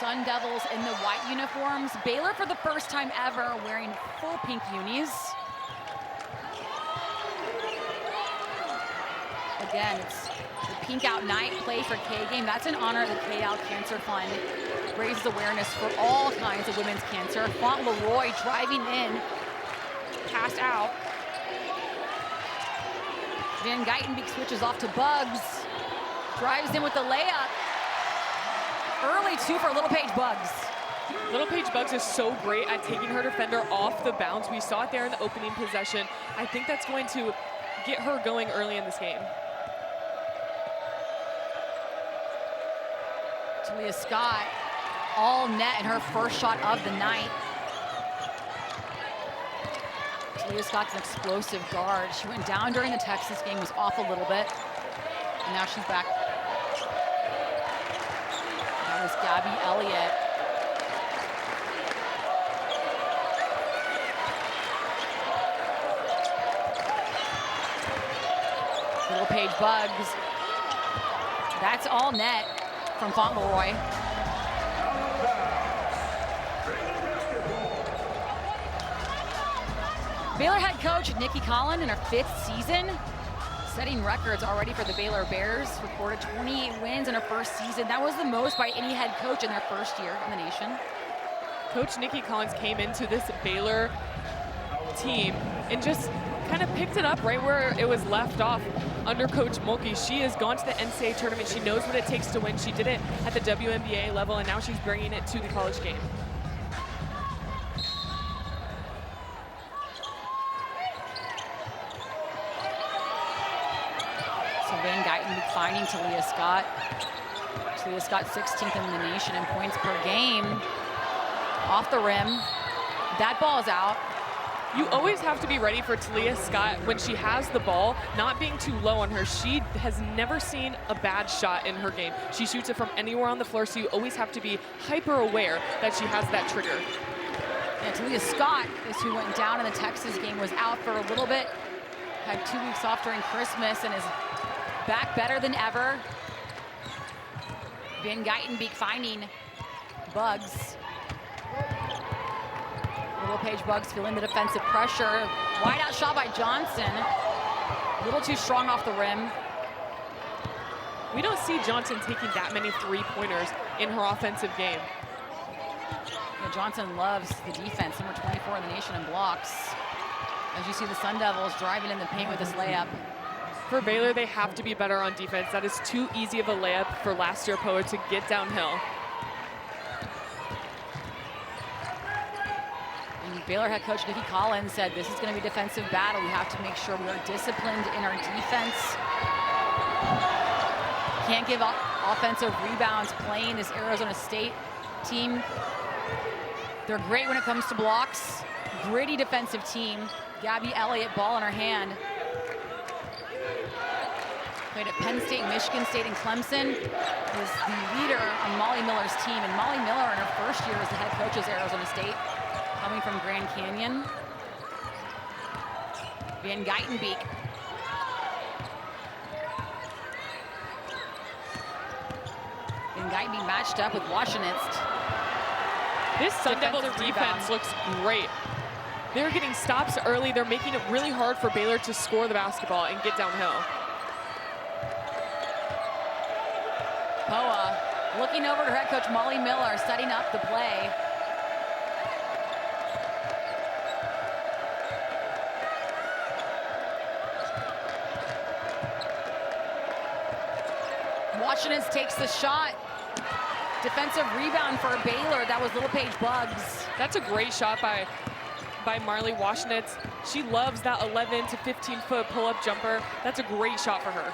Sun Devils in the white uniforms. Baylor for the first time ever wearing full pink unis. Again, it's the Pink Out Night Play for K game. That's in honor of the K-Al Cancer Fund. Raises awareness for all kinds of women's cancer. Fauntleroy driving in, passed out. Van Geitenbeek switches off to Buggs. Drives in with the layup. Early two for Little Paige Buggs. Little Paige Buggs is so great at taking her defender off the bounce. We saw it there in the opening possession. I think that's going to get her going early in this game. Talia Scott, all net in her first shot of the night. Talia Scott's an explosive guard. She went down during the Texas game, was off a little bit, and now she's back. That was Gabby Elliott. Little Paige Buggs. That's all net from Fauntleroy. Baylor head coach Nikki Collin in her 5th season, setting records already for the Baylor Bears. Recorded 28 wins in her first season. That was the most by any head coach in their first year in the nation. Coach Nikki Collins came into this Baylor team and just kind of picked it up right where it was left off under Coach Mulkey. She has gone to the NCAA tournament. She knows what it takes to win. She did it at the WNBA level, and now she's bringing it to the college game. So Van Geitenbeek finding Talia Scott. Talia Scott 16th in the nation in points per game. Off the rim. That ball's out. You always have to be ready for Talia Scott when she has the ball, not being too low on her. She has never seen a bad shot in her game. She shoots it from anywhere on the floor, so you always have to be hyper aware that she has that trigger. Yeah, Talia Scott is who went down in the Texas game, was out for a little bit, had 2 weeks off during Christmas, and is back better than ever. Van Geitenbeek finding Buggs. Little Paige Buggs feeling the defensive pressure. Wide out shot by Johnson. A little too strong off the rim. We don't see Johnson taking that many three-pointers in her offensive game. Yeah, Johnson loves the defense, number 24 in the nation in blocks. As you see the Sun Devils driving in the paint with this layup. For Baylor, they have to be better on defense. That is too easy of a layup for last year Poa to get downhill. Baylor head coach Nikki Collins said this is going to be a defensive battle. We have to make sure we are disciplined in our defense. Can't give up offensive rebounds playing this Arizona State team. They're great when it comes to blocks. Gritty defensive team. Gabby Elliott, ball in her hand. Played at Penn State, Michigan State, and Clemson. Was the leader on Molly Miller's team. And Molly Miller in her first year as the head coach of Arizona State, coming from Grand Canyon. Van Geitenbeek. Van Geitenbeek matched up with Washenitz. This Sun Devils defense looks great. They're getting stops early. They're making it really hard for Baylor to score the basketball and get downhill. Poa looking over to head coach Molly Miller, setting up the play. Washenitz takes the shot. Defensive rebound for Baylor. That was Little Paige Buggs. That's a great shot by Marley Washenitz. She loves that 11 to 15-foot pull-up jumper. That's a great shot for her.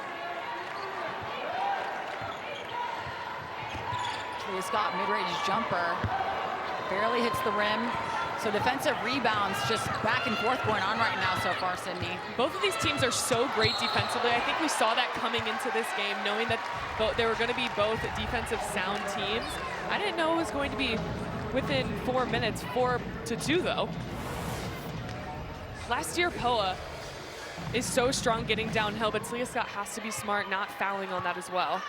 Talia Scott mid-range jumper. Barely hits the rim. So defensive rebounds just back and forth going on right now so far, Sydney. Both of these teams are so great defensively. I think we saw that coming into this game, knowing that they were going to be both defensive sound teams. I didn't know it was going to be within 4 minutes, 4-2 though. Last year, Poa is so strong getting downhill, but Talia Scott has to be smart, not fouling on that as well.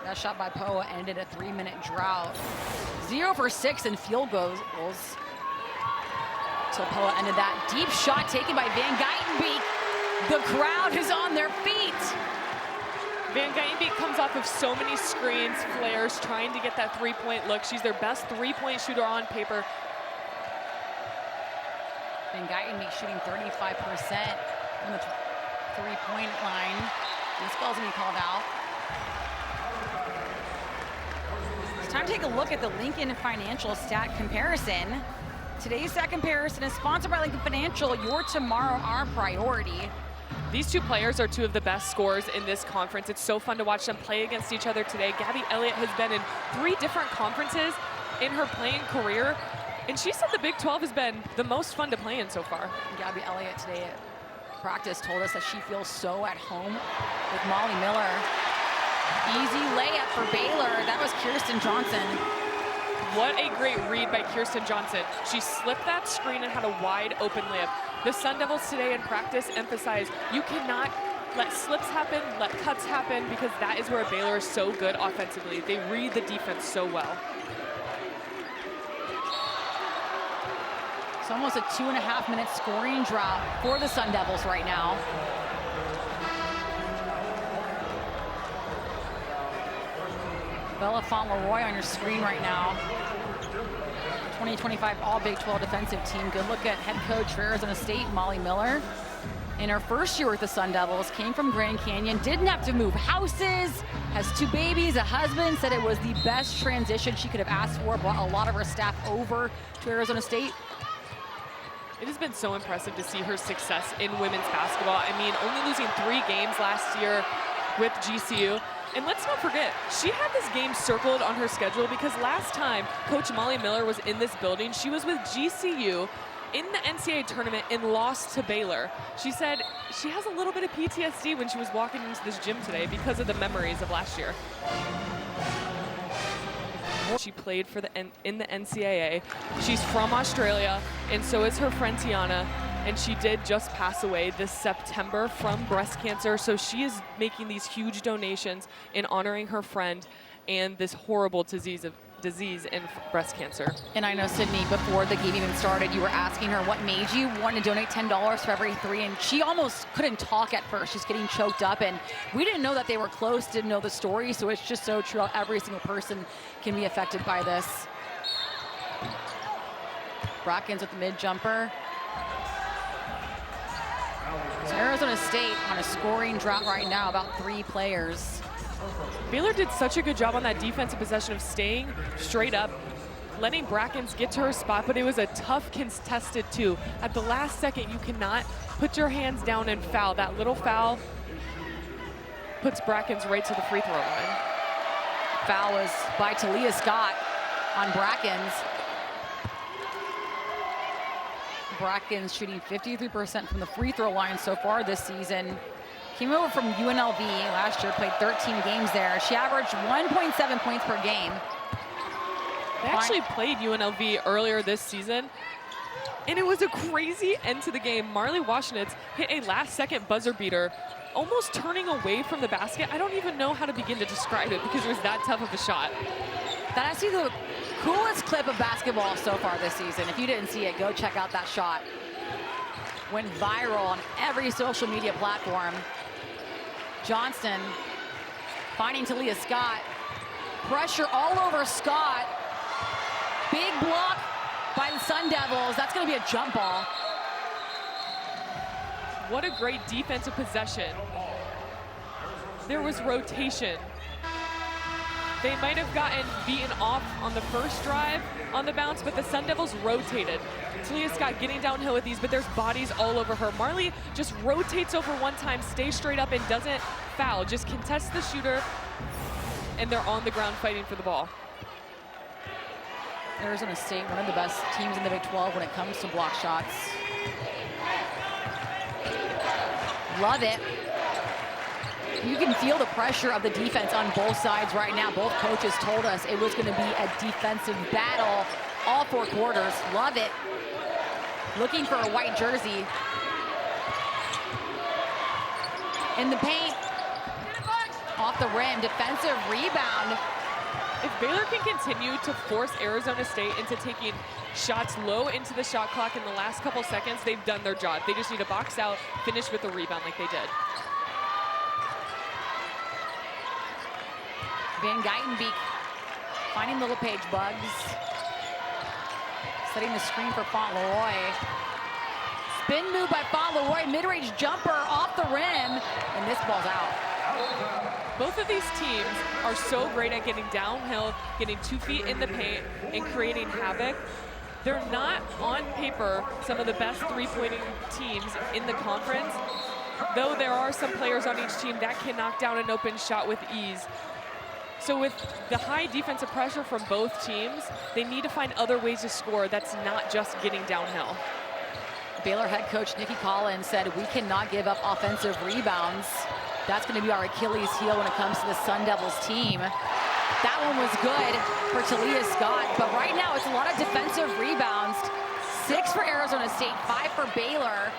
That shot by Poa ended a 3-minute drought. 0 for 6 in field goals. Till Poa ended that deep shot taken by Van Geitenbeek. The crowd is on their feet. Van Geitenbeek comes off of so many screens, flares, trying to get that three-point look. She's their best three-point shooter on paper. Van Geitenbeek shooting 35% from the three-point line. This ball's gonna be called out. It's time to take a look at the Lincoln Financial stat comparison. Today's stat comparison is sponsored by Lincoln Financial. Your tomorrow, our priority. These two players are two of the best scorers in this conference. It's so fun to watch them play against each other today. Gabby Elliott has been in 3 different conferences in her playing career, and she said the Big 12 has been the most fun to play in so far. Gabby Elliott today at practice told us that she feels so at home with Molly Miller. Easy layup for Baylor. That was Kirsten Johnson. What a great read by Kirsten Johnson. She slipped that screen and had a wide open layup. The Sun Devils today in practice emphasize you cannot let slips happen, let cuts happen, because that is where Baylor is so good offensively. They read the defense so well. It's almost a 2.5-minute scoring drought for the Sun Devils right now. Bella Fauntleroy on your screen right now. 2025 All Big 12 defensive team. Good look at head coach for Arizona State, Molly Miller. In her first year with the Sun Devils, came from Grand Canyon, didn't have to move houses, has 2 babies, a husband, said it was the best transition she could have asked for, brought a lot of her staff over to Arizona State. It has been so impressive to see her success in women's basketball. I mean, only losing 3 games last year with GCU. And let's not forget, she had this game circled on her schedule because last time Coach Molly Miller was in this building, she was with GCU in the NCAA tournament and lost to Baylor. She said she has a little bit of PTSD when she was walking into this gym today because of the memories of last year. She played for in the NCAA. She's from Australia, and so is her friend Tiana. And she did just pass away this September from breast cancer. So she is making these huge donations in honoring her friend and this horrible disease in breast cancer. And I know, Sydney, before the game even started, you were asking her what made you want to donate $10 for every 3, and she almost couldn't talk at first. She's getting choked up, and we didn't know that they were close, didn't know the story, so it's just so true. Every single person can be affected by this. Brackens with the mid-jumper. So Arizona State on a scoring drought right now, about 3 players. Baylor did such a good job on that defensive possession of staying straight up, letting Brackens get to her spot, but it was a tough contested 2. At the last second, you cannot put your hands down and foul. That little foul puts Brackens right to the free throw line. Foul was by Talia Scott on Brackens. Brackens shooting 53% from the free throw line so far this season. Came over from UNLV last year, played 13 games there. She averaged 1.7 points per game. They actually played UNLV earlier this season, and it was a crazy end to the game. Marley Washenitz hit a last-second buzzer beater, almost turning away from the basket. I don't even know how to begin to describe it because it was that tough of a shot. That has to be the coolest clip of basketball so far this season. If you didn't see it, go check out that shot. Went viral on every social media platform. Johnston finding Talia Scott. Pressure all over Scott. Big block by the Sun Devils. That's going to be a jump ball. What a great defensive possession. There was rotation. They might have gotten beaten off on the first drive on the bounce, but the Sun Devils rotated. Talia Scott getting downhill with these, but there's bodies all over her. Marley just rotates over one time, stays straight up, and doesn't foul. Just contests the shooter, and they're on the ground fighting for the ball. Arizona State, one of the best teams in the Big 12 when it comes to block shots. Love it. You can feel the pressure of the defense on both sides right now. Both coaches told us it was going to be a defensive battle all 4 quarters. Love it. Looking for a white jersey. In the paint. Off the rim, defensive rebound. If Baylor can continue to force Arizona State into taking shots low into the shot clock in the last couple seconds, they've done their job. They just need to box out, finish with a rebound like they did. Van Geitenbeek finding the LePage Bugs. Setting the screen for Fauntleroy. Spin move by Fauntleroy, mid-range jumper off the rim, and this ball's out. Both of these teams are so great at getting downhill, getting 2 feet in the paint, and creating havoc. They're not, on paper, some of the best three-pointing teams in the conference, though there are some players on each team that can knock down an open shot with ease. So with the high defensive pressure from both teams, they need to find other ways to score that's not just getting downhill. Baylor head coach Nikki Collins said, we cannot give up offensive rebounds. That's going to be our Achilles heel when it comes to the Sun Devils team. That one was good for Talia Scott, but right now it's a lot of defensive rebounds. 6 for Arizona State, 5 for Baylor,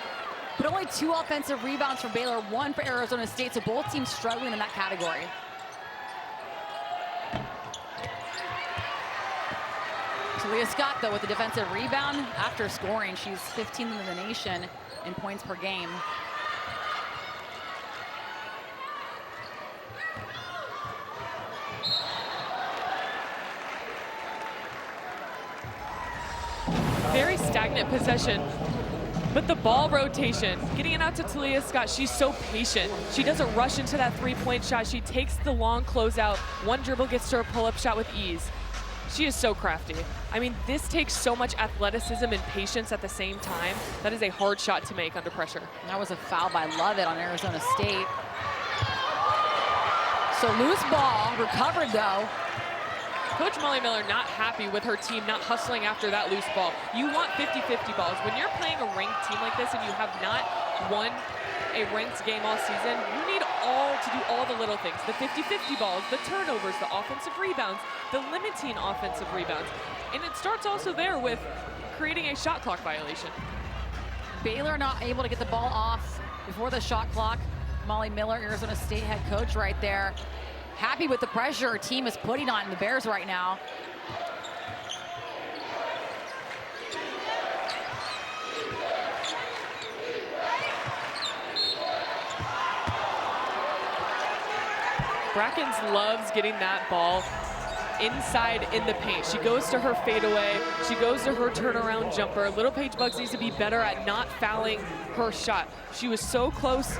but only 2 offensive rebounds for Baylor, 1 for Arizona State, so both teams struggling in that category. Talia Scott, though, with the defensive rebound. After scoring, she's 15th in the nation in points per game. Very stagnant possession, but the ball rotation, getting it out to Talia Scott, she's so patient. She doesn't rush into that three-point shot. She takes the long closeout. One dribble gets to her pull-up shot with ease. She is so crafty. I mean, this takes so much athleticism and patience at the same time. That is a hard shot to make under pressure. That was a foul by Lovett on Arizona State. So loose ball, recovered though. Coach Molly Miller not happy with her team not hustling after that loose ball. You want 50-50 balls. When you're playing a ranked team like this and you have not won a ranked game all season, you need to do all the little things. The 50-50 balls, the turnovers, the offensive rebounds, the limiting offensive rebounds. And it starts also there with creating a shot clock violation. Baylor not able to get the ball off before the shot clock. Molly Miller, Arizona State head coach right there. Happy with the pressure her team is putting on the Bears right now. Brackens loves getting that ball inside in the paint. She goes to her fadeaway. She goes to her turnaround jumper. Little Paige Bugs needs to be better at not fouling her shot. She was so close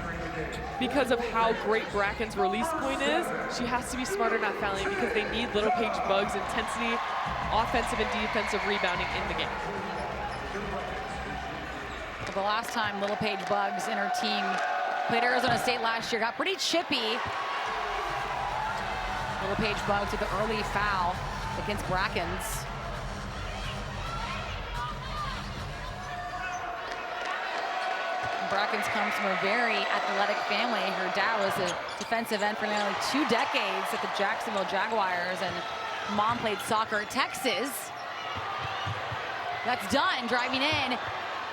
because of how great Bracken's release point is. She has to be smarter not fouling because they need Little Paige Bugs' intensity, offensive and defensive rebounding in the game. The last time Little Paige Bugs and her team played Arizona State last year got pretty chippy. Little Paige Bugs with the early foul against Brackens. Brackens comes from a very athletic family. Her dad was a defensive end for nearly 2 decades at the Jacksonville Jaguars, and mom played soccer at Texas. That's done, driving in.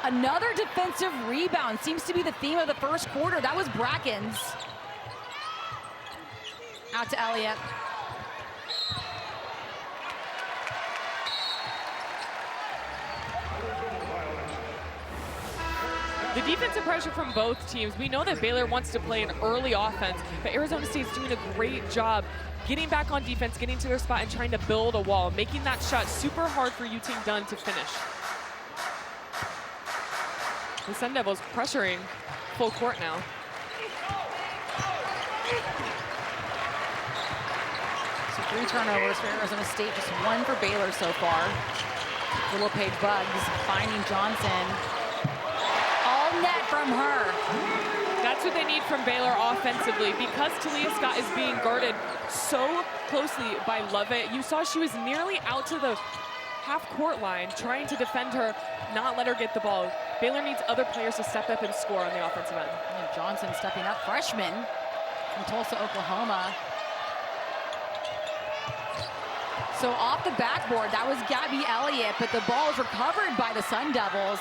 Another defensive rebound seems to be the theme of the first quarter. That was Brackens. Out to Elliott. The defensive pressure from both teams, we know that Baylor wants to play an early offense, but Arizona State's doing a great job getting back on defense, getting to their spot and trying to build a wall, making that shot super hard for Yu Ting Dunn to finish. The Sun Devils pressuring full court now. So 3 turnovers for Arizona State, just 1 for Baylor so far. Little Paige Bugs finding Johnson. All net from her. That's what they need from Baylor offensively. Because Talia Scott is being guarded so closely by Lovett, you saw she was nearly out to the half-court line trying to defend her, not let her get the ball. Baylor needs other players to step up and score on the offensive end. And Johnson stepping up, freshman from Tulsa, Oklahoma. So off the backboard, that was Gabby Elliott, but the ball is recovered by the Sun Devils.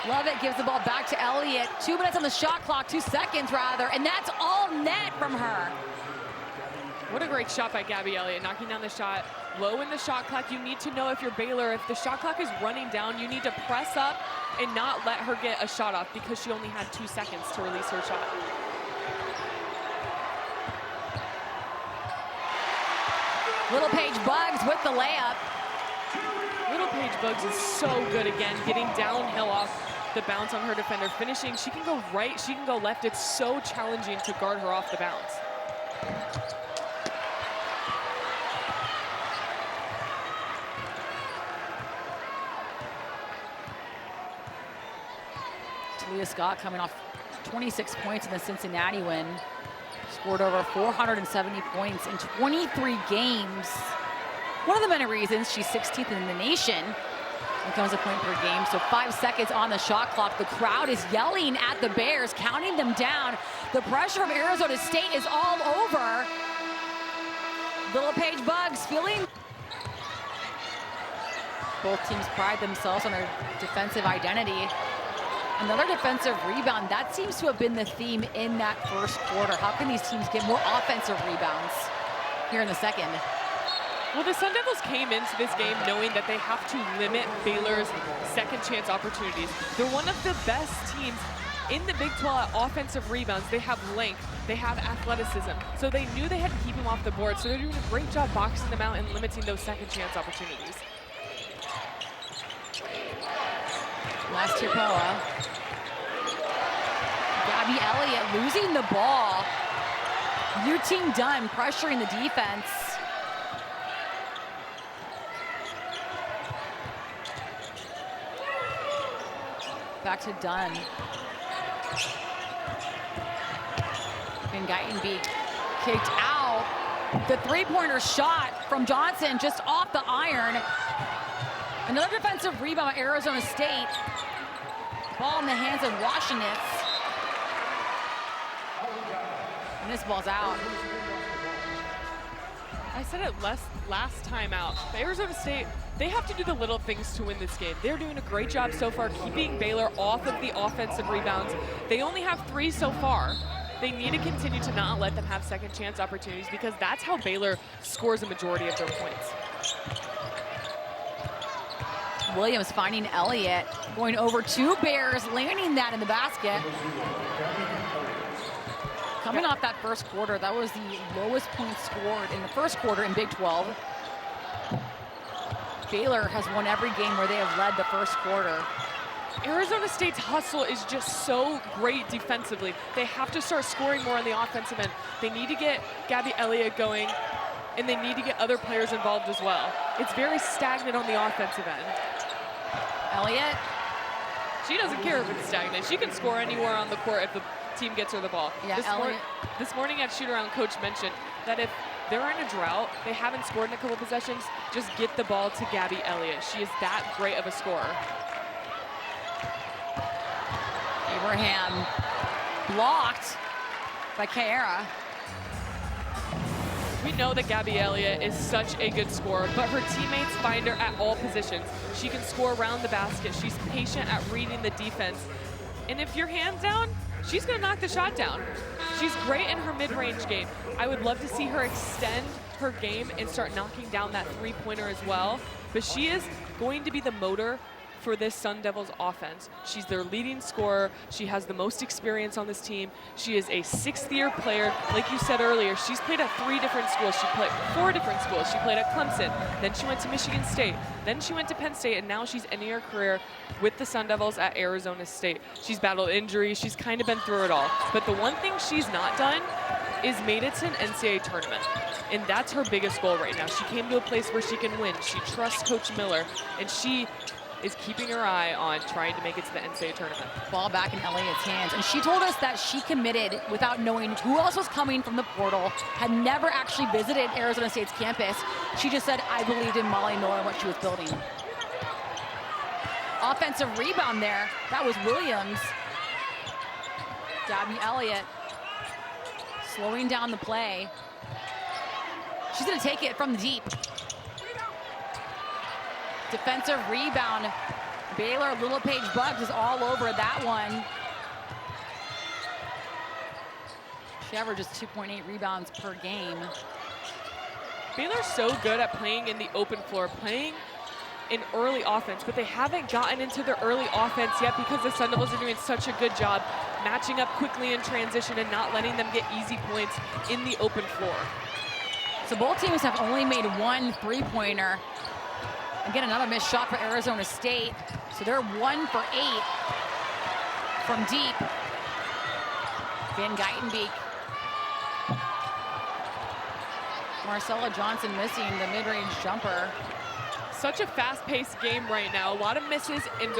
Lovett gives the ball back to Elliott. 2 minutes on the shot clock, 2 seconds rather, and that's all net from her. What a great shot by Gabby Elliott, knocking down the shot low in the shot clock. You need to know, if you're Baylor, if the shot clock is running down, you need to press up and not let her get a shot off, because she only had 2 seconds to release her shot. Little Paige Bugs with the layup. Little Paige Bugs is so good again, getting downhill off the bounce on her defender, finishing. She can go right, she can go left. It's so challenging to guard her off the bounce. Talia Scott coming off 26 points in the Cincinnati win. Scored over 470 points in 23 games. One of the many reasons she's 16th in the nation when it comes to point per game. So 5 seconds on the shot clock. The crowd is yelling at the Bears, counting them down. The pressure of Arizona State is all over. Little Paige Bugs feeling. Both teams pride themselves on their defensive identity. Another defensive rebound. That seems to have been the theme in that first quarter. How can these teams get more offensive rebounds here in the second? Well, the Sun Devils came into this game knowing that they have to limit Baylor's second chance opportunities. They're one of the best teams in the Big 12 at offensive rebounds. They have length, they have athleticism. So they knew they had to keep them off the board. So they're doing a great job boxing them out and limiting those second chance opportunities. Last year, Poa. Gabby Elliott losing the ball. New team done, pressuring the defense. Back to Dunn. Van Geitenbeek kicked out. The three-pointer shot from Johnson just off the iron. Another defensive rebound by Arizona State. Ball in the hands of Washington. And this ball's out. I said it last time out. But Arizona State, they have to do the little things to win this game. They're doing a great job so far keeping Baylor off of the offensive rebounds. They only have 3 so far. They need to continue to not let them have second chance opportunities, because that's how Baylor scores a majority of their points. Williams finding Elliott, going over 2 Bears, landing that in the basket. Coming off that first quarter, that was the lowest points scored in the first quarter in Big 12. Baylor has won every game where they have led the first quarter. Arizona State's hustle is just so great defensively. They have to start scoring more on the offensive end. They need to get Gabby Elliott going, and they need to get other players involved as well. It's very stagnant on the offensive end. Elliott. She doesn't care if it's stagnant. She can score anywhere on the court if the team gets her the ball. Yeah, this morning at shoot-around, Coach mentioned that if they're in a drought, they haven't scored in a couple possessions, just get the ball to Gabby Elliott. She is that great of a scorer. Abraham blocked by Kaera. We know that Gabby Elliott is such a good scorer, but her teammates find her at all positions. She can score around the basket. She's patient at reading the defense. And if your hand's down, she's gonna knock the shot down. She's great in her mid-range game. I would love to see her extend her game and start knocking down that three-pointer as well. But she is going to be the motor for this Sun Devils offense. She's their leading scorer. She has the most experience on this team. She is a 6th-year player. Like you said earlier, she's played at 3 different schools. She played 4 different schools. She played at Clemson, then she went to Michigan State, then she went to Penn State, and now she's ending her career with the Sun Devils at Arizona State. She's battled injuries. She's kind of been through it all. But the one thing she's not done is made it to an NCAA tournament. And that's her biggest goal right now. She came to a place where she can win. She trusts Coach Miller, and she is keeping her eye on trying to make it to the NCAA tournament. Ball back in Elliott's hands. And she told us that she committed without knowing who else was coming from the portal, had never actually visited Arizona State's campus. She just said, I believed in Molly Miller and what she was building. Offensive rebound there. That was Williams. Gabby Elliott slowing down the play. She's gonna take it from the deep. Defensive rebound. Baylor, Little Paige Bugs is all over that one. She averages 2.8 rebounds per game. Baylor's so good at playing in the open floor, playing in early offense, but they haven't gotten into their early offense yet because the Sun Devils are doing such a good job matching up quickly in transition and not letting them get easy points in the open floor. So both teams have only made one three-pointer. Again, another missed shot for Arizona State. So they're 1 for 8 from deep. Van Geitenbeek. Marcella Johnson missing the mid-range jumper. Such a fast-paced game right now. A lot of misses, and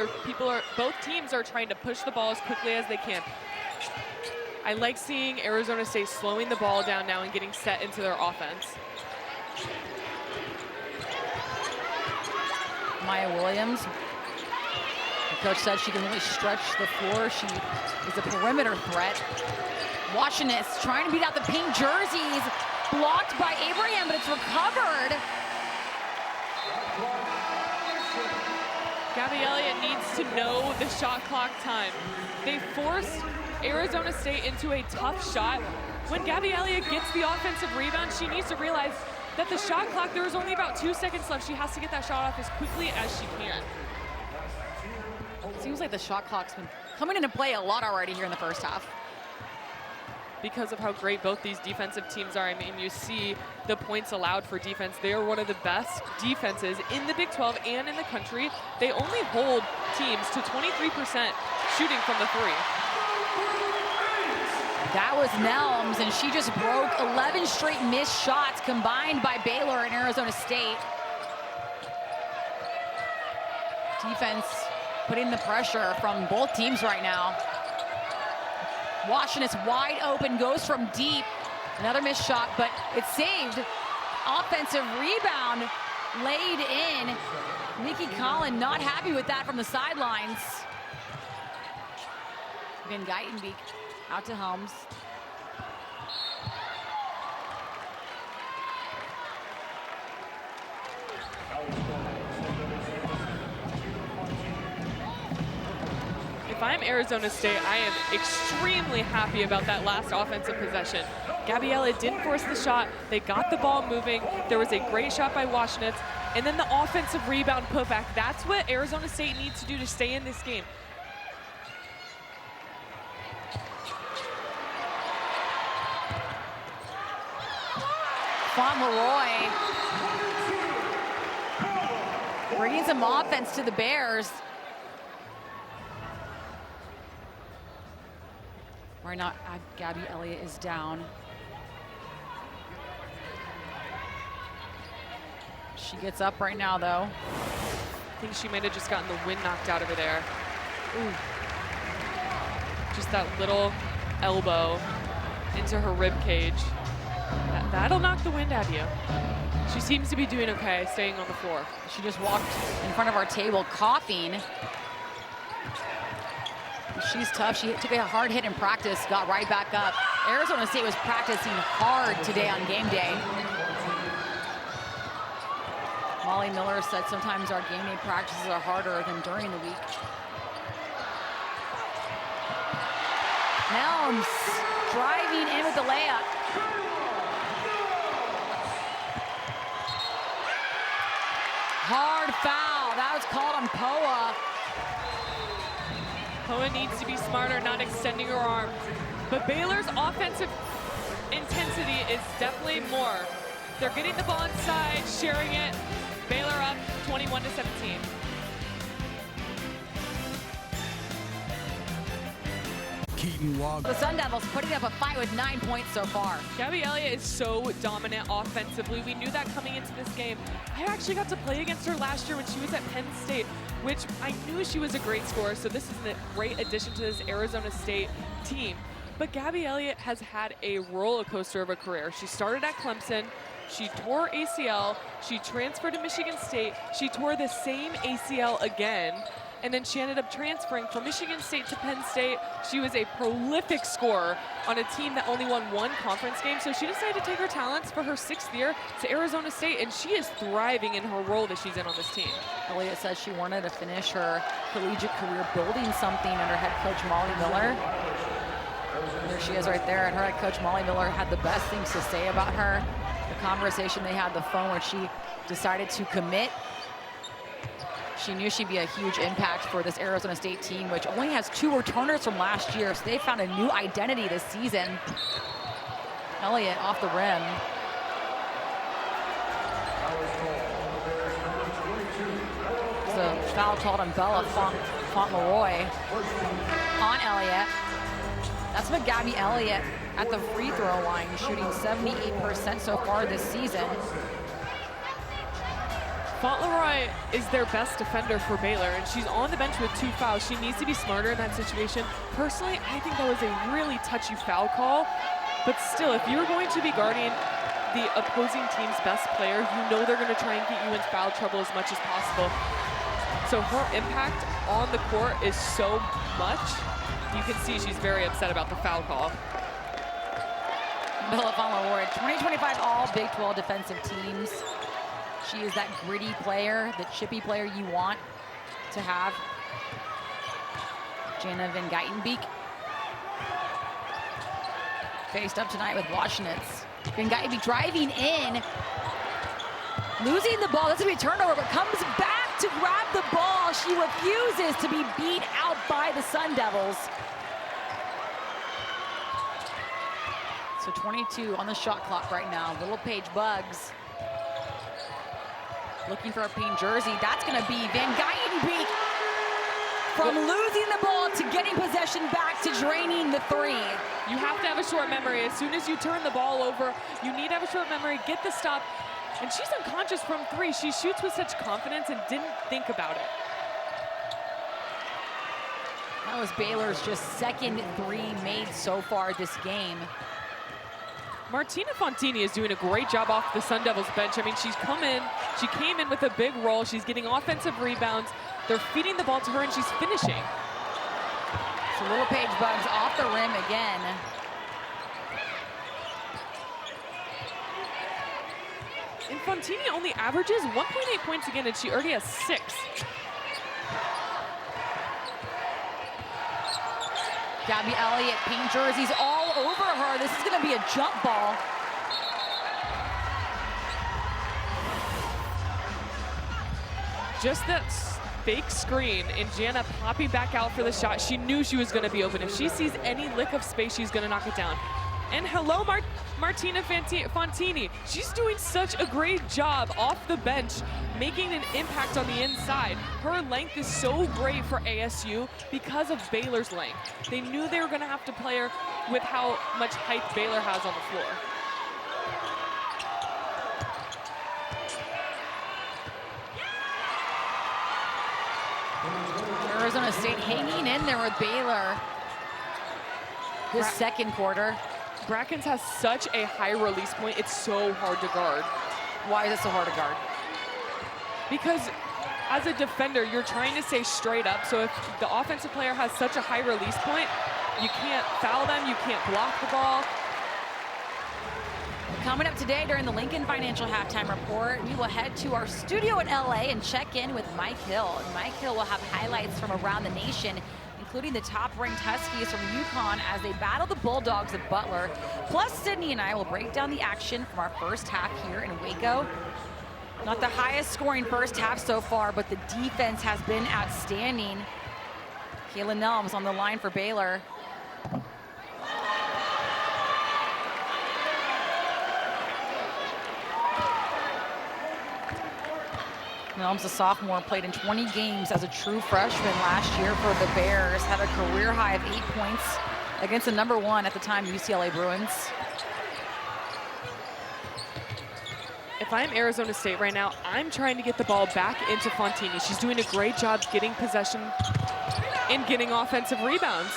both teams are trying to push the ball as quickly as they can. I like seeing Arizona State slowing the ball down now and getting set into their offense. Maya Williams. The coach said she can really stretch the floor. She is a perimeter threat. Washington is trying to beat out the pink jerseys. Blocked by Abraham, but it's recovered. Gabby Elliott needs to know the shot clock time. They forced Arizona State into a tough shot. When Gabby Elliott gets the offensive rebound, she needs to realize that the shot clock, there is only about 2 seconds left. She has to get that shot off as quickly as she can. It seems like the shot clock's been coming into play a lot already here in the first half. Because of how great both these defensive teams are. I mean, you see the points allowed for defense. They are one of the best defenses in the Big 12 and in the country. They only hold teams to 23% shooting from the three. That was Nelms, and she just broke 11 straight missed shots combined by Baylor and Arizona State. Defense putting the pressure from both teams right now. Washington's wide open, goes from deep. Another missed shot, but it's saved. Offensive rebound laid in. Nikki Collin not happy with that from the sidelines. Van Geitenbeek out to Helms. If I'm Arizona State, I am extremely happy about that last offensive possession. Gabby Elliott didn't force the shot. They got the ball moving. There was a great shot by Washington. And then the offensive rebound putback. That's what Arizona State needs to do to stay in this game. Fauntleroy bringing some offense to the Bears. Right now, Gabby Elliott is down. She gets up right now, though. I think she might have just gotten the wind knocked out of her there. Ooh. Just that little elbow into her rib cage. That'll knock the wind out of you. She seems to be doing okay, staying on the floor. She just walked in front of our table coughing. She's tough. She took a hard hit in practice, got right back up. Arizona State was practicing hard today on game day. Molly Miller said sometimes our game day practices are harder than during the week. Helms driving in with the layup. Hard foul. That was called on Poa. Poa needs to be smarter, not extending her arm. But Baylor's offensive intensity is definitely more. They're getting the ball inside, sharing it. Baylor up 21-17. The Sun Devils putting up a fight with 9 points so far. Gabby Elliott is so dominant offensively. We knew that coming into this game. I actually got to play against her last year when she was at Penn State, which I knew she was a great scorer, so this is a great addition to this Arizona State team. But Gabby Elliott has had a roller coaster of a career. She started at Clemson. She tore ACL. She transferred to Michigan State. She tore the same ACL again. And then she ended up transferring from Michigan State to Penn State. She was a prolific scorer on a team that only won one conference game. So she decided to take her talents for her 6th year to Arizona State, and she is thriving in her role that she's in on this team. Elliott says she wanted to finish her collegiate career building something under head coach Molly Miller. There she is right there, and her head coach Molly Miller had the best things to say about her. the conversation they had on the phone when she decided to commit. She knew she'd be a huge impact for this Arizona State team, which only has 2 returners from last year, so they found a new identity this season. Elliott off the rim. So foul called on Bella Fauntleroy on Elliott. That's McGabby Elliott at the free throw line, shooting 78% so far this season. Fauntleroy is their best defender for Baylor, and she's on the bench with 2 fouls. She needs to be smarter in that situation. Personally, I think that was a really touchy foul call, but still, if you're going to be guarding the opposing team's best player, you know they're going to try and get you in foul trouble as much as possible. So her impact on the court is so much. You can see she's very upset about the foul call. Bella Fauntleroy, 2025 all Big 12 defensive teams. She is that gritty player, the chippy player you want to have. Jana Van Geitenbeek faced up tonight with Washington's. Van Geitenbeek driving in, losing the ball. That's gonna be a turnover, but comes back to grab the ball. She refuses to be beat out by the Sun Devils. So 22 on the shot clock right now. Little Paige Bugs looking for a pink jersey. That's gonna be Van Geitenbeek from losing the ball to getting possession back to draining the 3. You have to have a short memory. As soon as you turn the ball over, you need to have a short memory, get the stop. And she's unconscious from 3. She shoots with such confidence and didn't think about it. That was Baylor's just second 3 made so far this game. Martina Fontini is doing a great job off the Sun Devils bench. I mean, she came in with a big role. She's getting offensive rebounds. They're feeding the ball to her, and she's finishing. So Little Paige Bugs off the rim again. And Fontini only averages 1.8 points again, and she already has 6. Gabby Elliott, pink jerseys all over her. This is gonna be a jump ball. Just that fake screen and Jana popping back out for the shot. She knew she was gonna be open. If she sees any lick of space, she's gonna knock it down. And hello, Martina Fontini. She's doing such a great job off the bench, making an impact on the inside. Her length is so great for ASU because of Baylor's length. They knew they were gonna have to play her with how much height Baylor has on the floor. Arizona State hanging in there with Baylor this second quarter. Brackens has such a high release point, it's so hard to guard. Why is it so hard to guard? Because as a defender, you're trying to stay straight up. So if the offensive player has such a high release point, you can't foul them, you can't block the ball. Coming up today during the Lincoln Financial Halftime Report, we will head to our studio in LA and check in with Mike Hill. And Mike Hill will have highlights from around the nation, including the top-ranked Huskies from UConn as they battle the Bulldogs of Butler. Plus, Sydney and I will break down the action from our first half here in Waco. Not the highest scoring first half so far, but the defense has been outstanding. Kayla Nelms on the line for Baylor. Nelms, a sophomore, played in 20 games as a true freshman last year for the Bears, had a career high of 8 points against the #1 at the time UCLA Bruins. If I'm Arizona State right now, I'm trying to get the ball back into Fontini. She's doing a great job getting possession and getting offensive rebounds.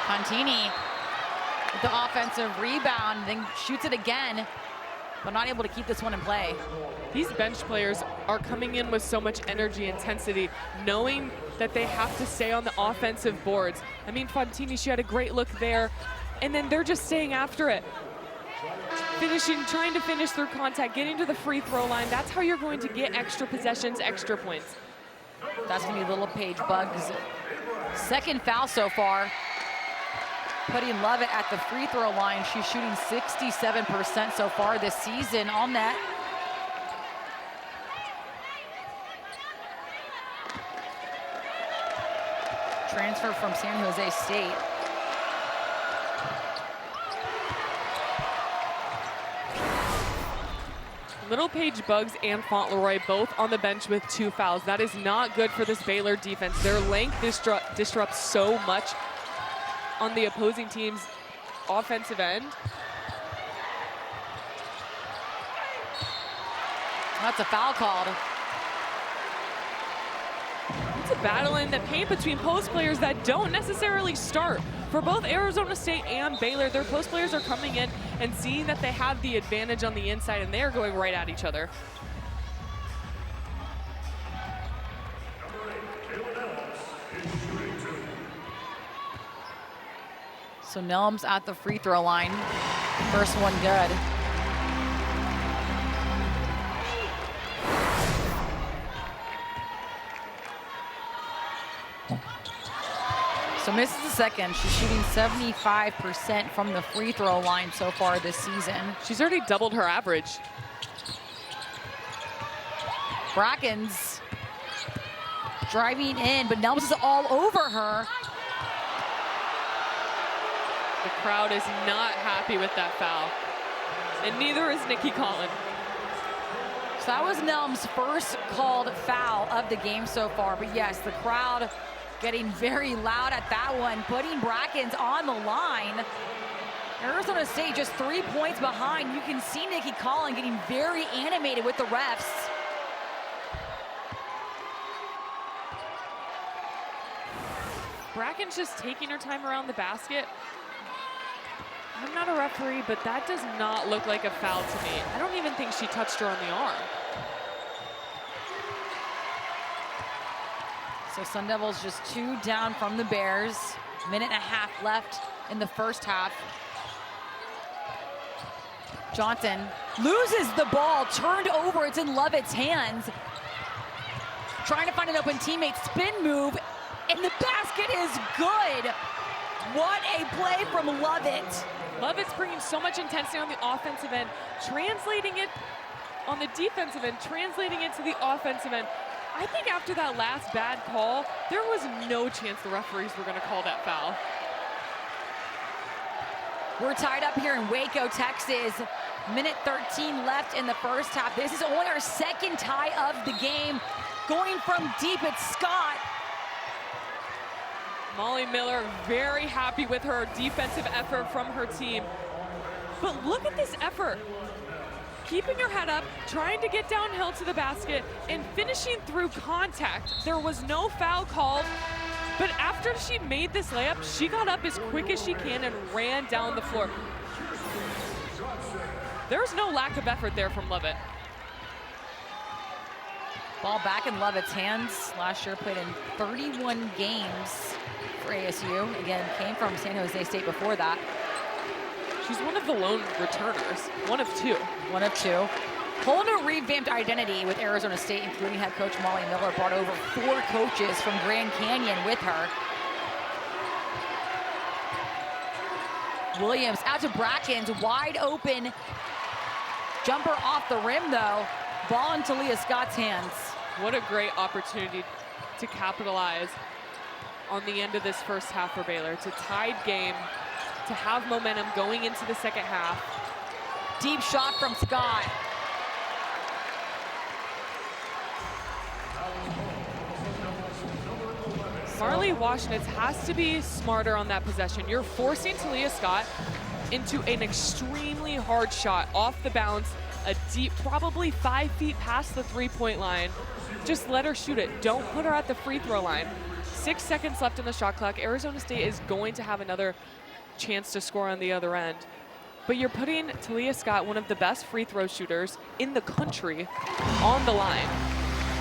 Fontini with the offensive rebound, then shoots it again, but not able to keep this one in play. These bench players are coming in with so much energy, intensity, knowing that they have to stay on the offensive boards. I mean, Fontini, she had a great look there, and then they're just staying after it. Finishing, trying to finish through contact, getting to the free throw line. That's how you're going to get extra possessions, extra points. That's gonna be Little Paige Bugs' second foul so far. putting Lovett at the free throw line. She's shooting 67% so far this season on net. Transfer from San Jose State. Little Page Bugs and Fauntleroy both on the bench with 2 fouls. That is not good for this Baylor defense. Their length disrupts so much on the opposing team's offensive end. That's a foul called. It's a battle in the paint between post players that don't necessarily start. For both Arizona State and Baylor, their post players are coming in and seeing that they have the advantage on the inside, and they're going right at each other. So Nelms at the free throw line. First one good. So misses the second. She's shooting 75% from the free throw line so far this season. She's already doubled her average. Brackens driving in, but Nelms is all over her. The crowd is not happy with that foul, and neither is Nikki Collins. So that was Nelms' first called foul of the game so far, but yes, the crowd getting very loud at that one, putting Brackens on the line. Arizona State just 3 points behind. You can see Nikki Collins getting very animated with the refs. Bracken's just taking her time around the basket. I'm not a referee, but that does not look like a foul to me. I don't even think she touched her on the arm. So Sun Devils just 2 down from the Bears. Minute and a half left in the first half. Johnson loses the ball, turned over, it's in Lovett's hands. Trying to find an open teammate, spin move, and the basket is good. What a play from Lovett. Lovett's bringing so much intensity on the offensive end, translating it on the defensive end, translating it to the offensive end. I think after that last bad call, there was no chance the referees were going to call that foul. We're tied up here in Waco, Texas. Minute 13 left in the first half. This is only our second tie of the game. Going from deep, it's Scott. Molly Miller very happy with her defensive effort from her team. But look at this effort. Keeping her head up, trying to get downhill to the basket, and finishing through contact. There was no foul called, but after she made this layup, she got up as quick as she can and ran down the floor. There's no lack of effort there from Lovett. Ball back in Lovett's hands. Last year played in 31 games for ASU. Again, came from San Jose State before that. She's one of the lone returners, one of two. One of two. Whole new revamped identity with Arizona State, including head coach Molly Miller, brought over 4 coaches from Grand Canyon with her. Williams out to Brackens, wide open. Jumper off the rim though. Ball in Talia Scott's hands. What a great opportunity to capitalize on the end of this first half for Baylor. It's a tied game, to have momentum going into the second half. Deep shot from Scott. Marley Washington has to be smarter on that possession. You're forcing Talia Scott into an extremely hard shot off the bounce, a deep, probably 5 feet past the 3-point line. Just let her shoot it. Don't put her at the free throw line. 6 seconds left in the shot clock. Arizona State is going to have another chance to score on the other end. But you're putting Talia Scott, one of the best free throw shooters in the country, on the line.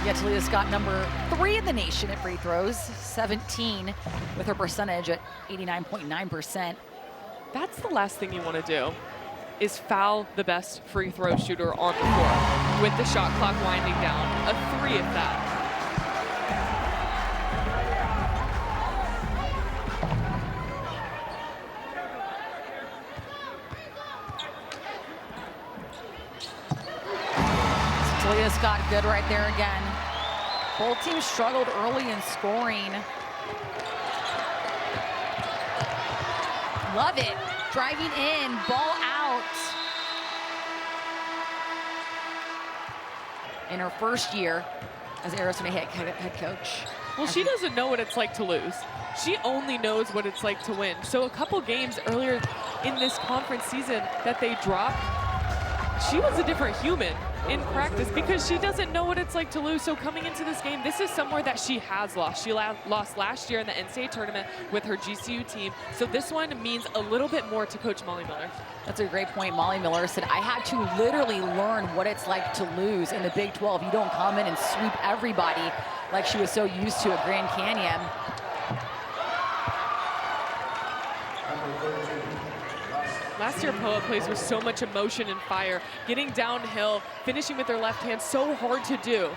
Yeah, Talia Scott, number 3 in the nation at free throws, 17 with her percentage at 89.9%. That's the last thing you want to do, is foul the best free throw shooter on the floor with the shot clock winding down. A 3 at that. Talia Scott good right there again. Both teams struggled early in scoring. Love it. Driving in, ball out. In her first year as Arizona head coach. Well, she doesn't know what it's like to lose. She only knows what it's like to win. So a couple games earlier in this conference season that they dropped, she was a different human in practice because she doesn't know what it's like to lose. So coming into this game, this is somewhere that she has lost. She lost last year in the NCAA tournament with her GCU team. So this one means a little bit more to Coach Molly Miller. That's a great point. Molly Miller said, I had to literally learn what it's like to lose in the Big 12. You don't come in and sweep everybody like she was so used to at Grand Canyon. Last year, Poa plays with so much emotion and fire, getting downhill, finishing with her left hand, so hard to do.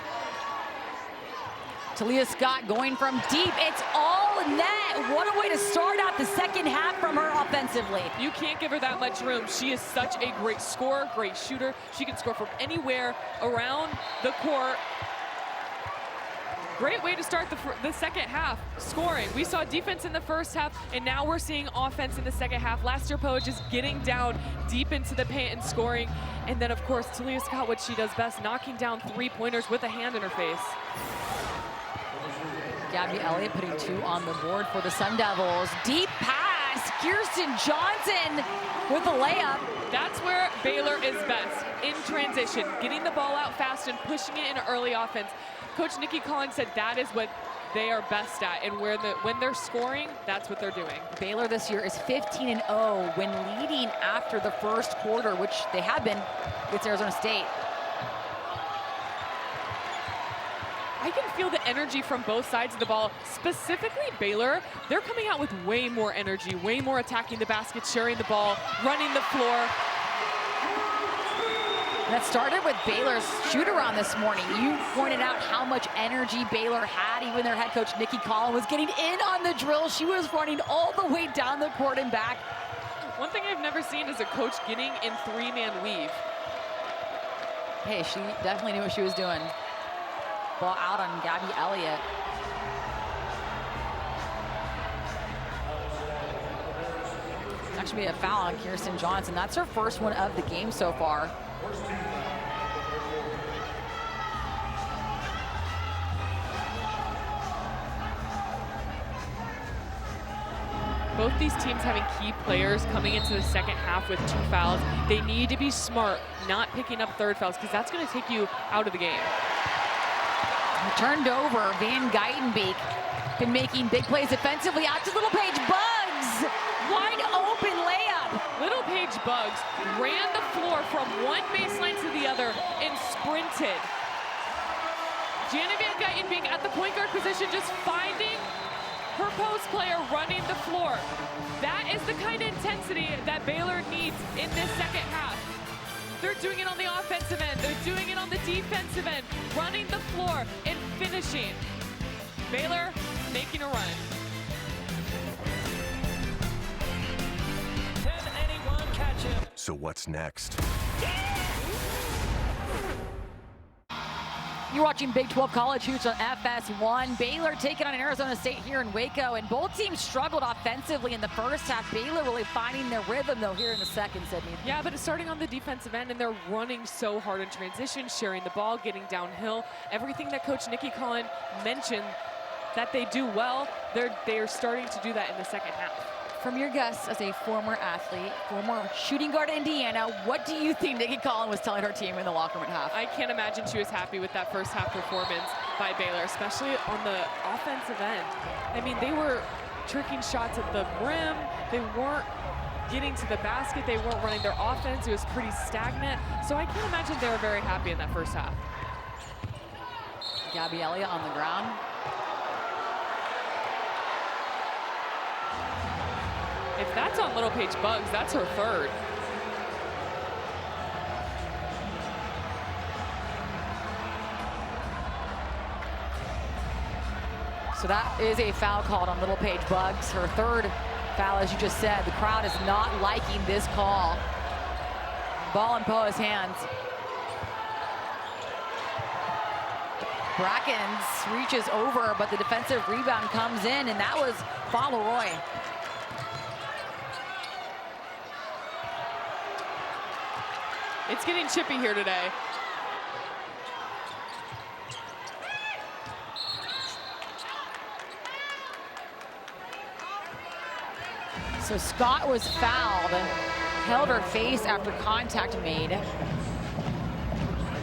Talia Scott going from deep. It's all net. What a way to start out the second half from her offensively. You can't give her that much room. She is such a great scorer, great shooter. She can score from anywhere around the court. Great way to start the second half, scoring. We saw defense in the first half, and now we're seeing offense in the second half. Last year, Poa just getting down deep into the paint and scoring. And then, of course, Talia Scott, what she does best, knocking down three-pointers with a hand in her face. Gabby Elliott putting 2 on the board for the Sun Devils. Deep pass, Kirsten Johnson with a layup. That's where Baylor is best, in transition, getting the ball out fast and pushing it in early offense. Coach Nikki Collins said that is what they are best at, and when they're scoring, that's what they're doing. Baylor this year is 15-0 when leading after the first quarter, which they have been against Arizona State. I can feel the energy from both sides of the ball. Specifically Baylor, they're coming out with way more energy, way more attacking the basket, sharing the ball, running the floor. That started with Baylor's shoot-around this morning. You pointed out how much energy Baylor had. Even their head coach, Nikki Collins, was getting in on the drill. She was running all the way down the court and back. One thing I've never seen is a coach getting in three-man weave. Hey, she definitely knew what she was doing. Ball out on Gabby Elliott. Actually be a foul on Kirsten Johnson. That's her first one of the game so far. Both these teams having key players coming into the second half with 2 fouls. They need to be smart, not picking up third fouls, because that's going to take you out of the game. Turned over, Van Geitenbeek been making big plays defensively. Out to Little Paige Bugs, wide open layup. Little Paige Bugs ran the floor from one baseline to the other and sprinted. Jana Van Geitenbeek at the point guard position, just finding her post player running the floor. That is the kind of intensity that Baylor needs in this second half. They're doing it on the offensive end. They're doing it on the defensive end, running the floor and finishing. Baylor making a run. Can anyone catch him? So what's next? You're watching Big 12 College Hoops on FS1. Baylor taking on Arizona State here in Waco, and both teams struggled offensively in the first half. Baylor really finding their rhythm, though, here in the second, Sydney. Yeah, but it's starting on the defensive end, and they're running so hard in transition, sharing the ball, getting downhill. Everything that Coach Nikki Collins mentioned that they do well, they're starting to do that in the second half. From your guest as a former athlete, former shooting guard at Indiana, what do you think Nikki Collins was telling her team in the locker room at half? I can't imagine she was happy with that first half performance by Baylor, especially on the offensive end. I mean, they were tricking shots at the rim. They weren't getting to the basket. They weren't running their offense. It was pretty stagnant. So I can't imagine they were very happy in that first half. Gabby Elliott on the ground. If that's on Little Paige Bugs, that's her third. So that is a foul called on Little Paige Bugs. Her third foul, as you just said. The crowd is not liking this call. Ball in Poa's hands. Brackens reaches over, but the defensive rebound comes in, and that was Fauntleroy. It's getting chippy here today. So Scott was fouled, held her face after contact made.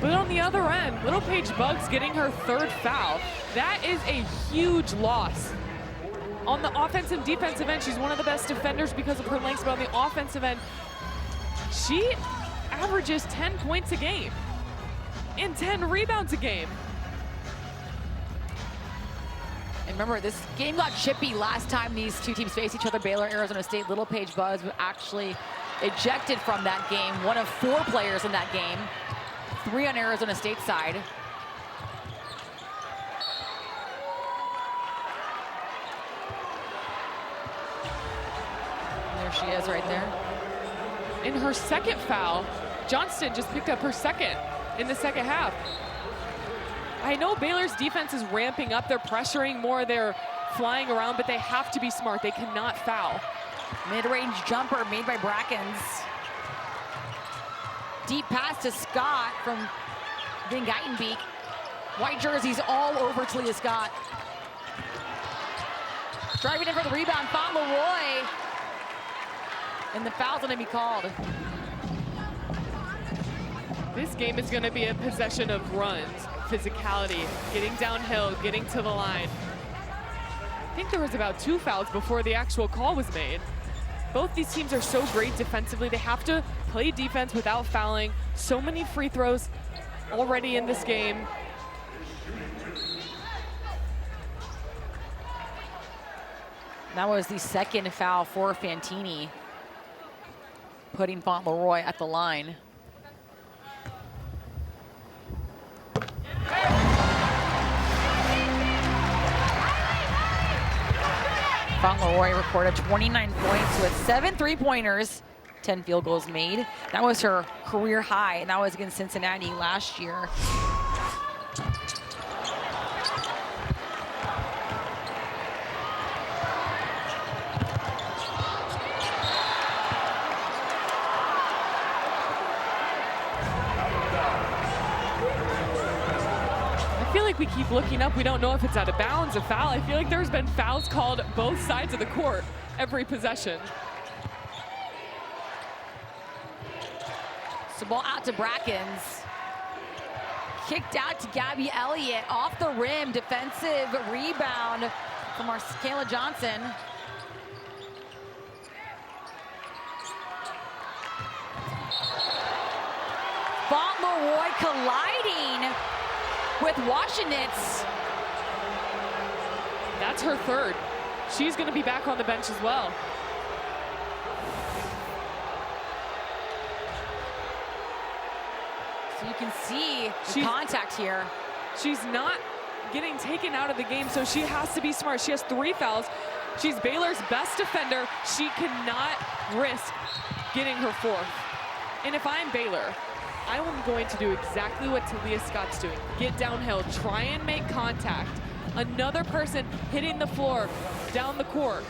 But on the other end, Little Paige Buggs getting her 3rd foul. That is a huge loss. On the offensive and defensive end, she's one of the best defenders because of her length, but on the offensive end, she averages 10 points a game and 10 rebounds a game. And remember, this game got chippy last time these two teams faced each other. Baylor, Arizona State. Little Paige Buggs was actually ejected from that game. One of 4 players in that game. 3 on Arizona State side. There she is right there. In her 2nd foul, Johnston just picked up her 2nd in the 2nd half. I know Baylor's defense is ramping up. They're pressuring more. They're flying around, but they have to be smart. They cannot foul. Mid-range jumper made by Brackens. Deep pass to Scott from Van Geitenbeek. White jerseys all over Talia Scott. Driving in for the rebound, Fauntleroy. And the foul's gonna be called. This game is gonna be a possession of runs, physicality, getting downhill, getting to the line. I think there was about 2 fouls before the actual call was made. Both these teams are so great defensively. They have to play defense without fouling. So many free throws already in this game. That was the 2nd foul for Fantini, putting Fauntleroy at the line. Fauntleroy recorded 29 points with 7 3-pointers, 10 field goals made. That was her career high, and that was against Cincinnati last year. We keep looking up. We don't know if it's out of bounds, a foul. I feel like there's been fouls called both sides of the court every possession. So ball out to Brackens. Kicked out to Gabby Elliott. Off the rim, defensive rebound from our Kayla Johnson. Fauntleroy colliding with Washenitz. That's her 3rd. She's going to be back on the bench as well. So you can see the contact here. She's not getting taken out of the game, so she has to be smart. She has 3 fouls. She's Baylor's best defender. She cannot risk getting her 4th. And if I'm Baylor, I am going to do exactly what Talia Scott's doing. Get downhill, try and make contact. Another person hitting the floor down the court.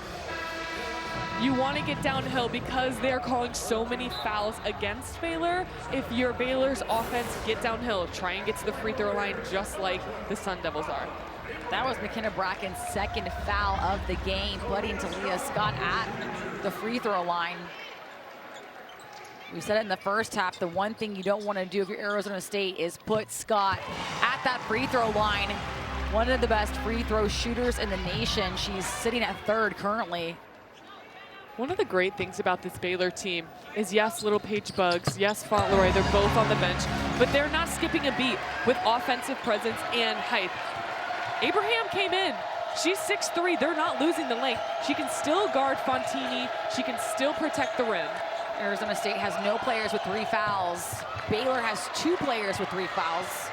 You want to get downhill because they're calling so many fouls against Baylor. If you're Baylor's offense, get downhill, try and get to the free throw line just like the Sun Devils are. That was McKenna Bracken's 2nd foul of the game, putting Talia Scott at the free throw line. We said it in the first half, the one thing you don't want to do if you're Arizona State is put Scott at that free throw line. One of the best free throw shooters in the nation. She's sitting at 3rd currently. One of the great things about this Baylor team is, yes, Little Paige Buggs, yes, Fauntleroy, they're both on the bench, but they're not skipping a beat with offensive presence and height. Abraham came in. She's 6'3", they're not losing the length. She can still guard Fantini. She can still protect the rim. Arizona State has no players with 3 fouls. Baylor has 2 players with 3 fouls.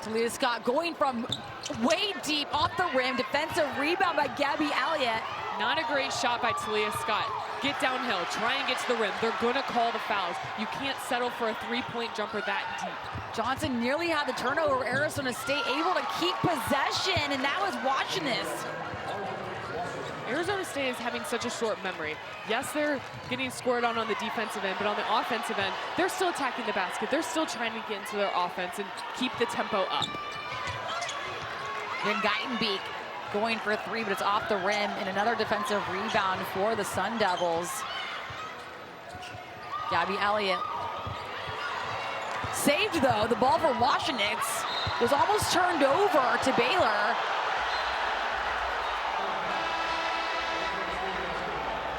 Talia Scott going from way deep off the rim. Defensive rebound by Gabby Elliott. Not a great shot by Talia Scott. Get downhill, try and get to the rim. They're gonna call the fouls. You can't settle for a three-point jumper that deep. Johnson nearly had the turnover. Arizona State able to keep possession, and that was watching this. Arizona State is having such a short memory. Yes, they're getting scored on the defensive end, but on the offensive end, they're still attacking the basket. They're still trying to get into their offense and keep the tempo up. Then Geitenbeek going for a three, but it's off the rim, and another defensive rebound for the Sun Devils. Gabby Elliott. Saved, though. The ball for Washenitz was almost turned over to Baylor.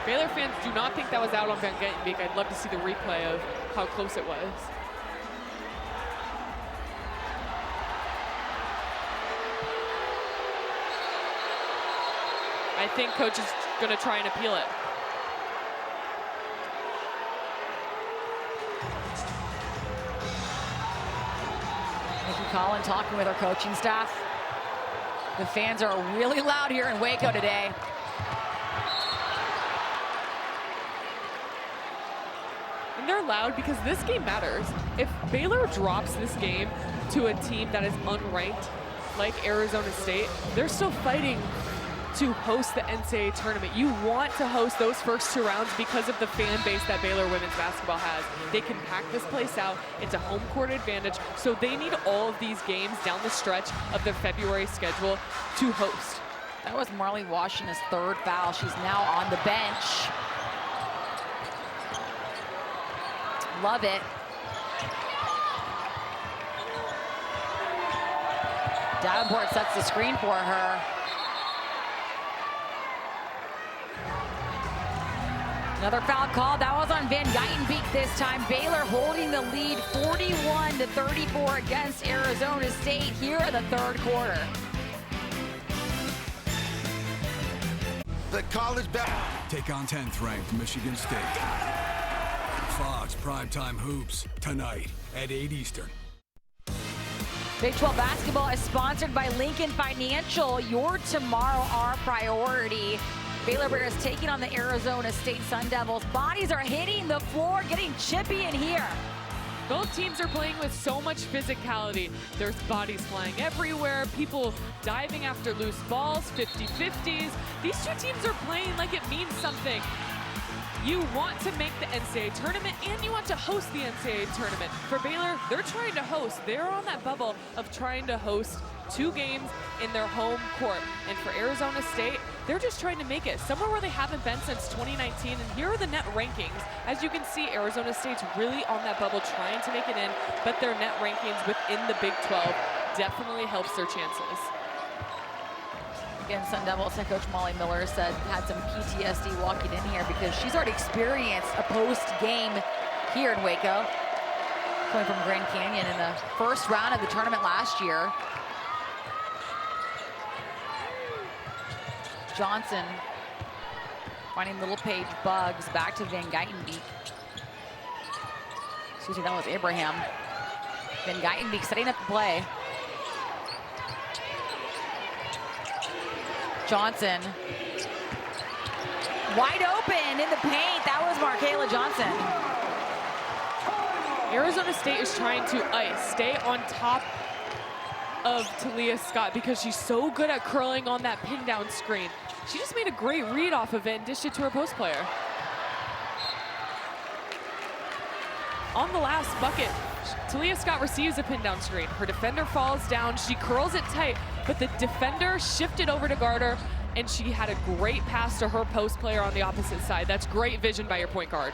Baylor fans do not think that was out on Van Geitenbeek. I'd love to see the replay of how close it was. I think coach is going to try and appeal it. Nikki Collin talking with her coaching staff. The fans are really loud here in Waco today. And they're loud because this game matters. If Baylor drops this game to a team that is unranked, like Arizona State, they're still fighting to host the NCAA tournament. You want to host those first two rounds because of the fan base that Baylor women's basketball has. They can pack this place out. It's a home court advantage. So they need all of these games down the stretch of their February schedule to host. That was Marley Washington's third foul. She's now on the bench. Love it. Davenport sets the screen for her. Another foul call. That was on Van Geitenbeek this time. Baylor holding the lead 41-34 against Arizona State here in the third quarter. The college back. Take on 10th ranked Michigan State. Fox Primetime Hoops tonight at 8 Eastern. Big 12 basketball is sponsored by Lincoln Financial. Your tomorrow, our priority. Baylor Bears taking on the Arizona State Sun Devils. Bodies are hitting the floor, getting chippy in here. Both teams are playing with so much physicality. There's bodies flying everywhere, people diving after loose balls, 50-50s. These two teams are playing like it means something. You want to make the NCAA tournament and you want to host the NCAA tournament. For Baylor, they're trying to host. They're on that bubble of trying to host 2 games in their home court. And for Arizona State, they're just trying to make it somewhere where they haven't been since 2019. And here are the net rankings. As you can see, Arizona State's really on that bubble trying to make it in, but their net rankings within the Big 12 definitely helps their chances. Again, Sun Devils head coach Molly Miller said had some PTSD walking in here because she's already experienced a post-game here in Waco, coming from Grand Canyon in the first round of the tournament last year. Johnson finding Little Page Bugs back to Van Geitenbeek. Excuse me, that was Abraham. Van Geitenbeek setting up the play. Johnson. Wide open in the paint. That was Markayla Johnson. Arizona State is trying to stay on top of Talia Scott because she's so good at curling on that pin down screen. She just made a great read off of it and dished it to her post player. On the last bucket, Talia Scott receives a pin down screen. Her defender falls down, she curls it tight, but the defender shifted over to guard her, and she had a great pass to her post player on the opposite side. That's great vision by your point guard.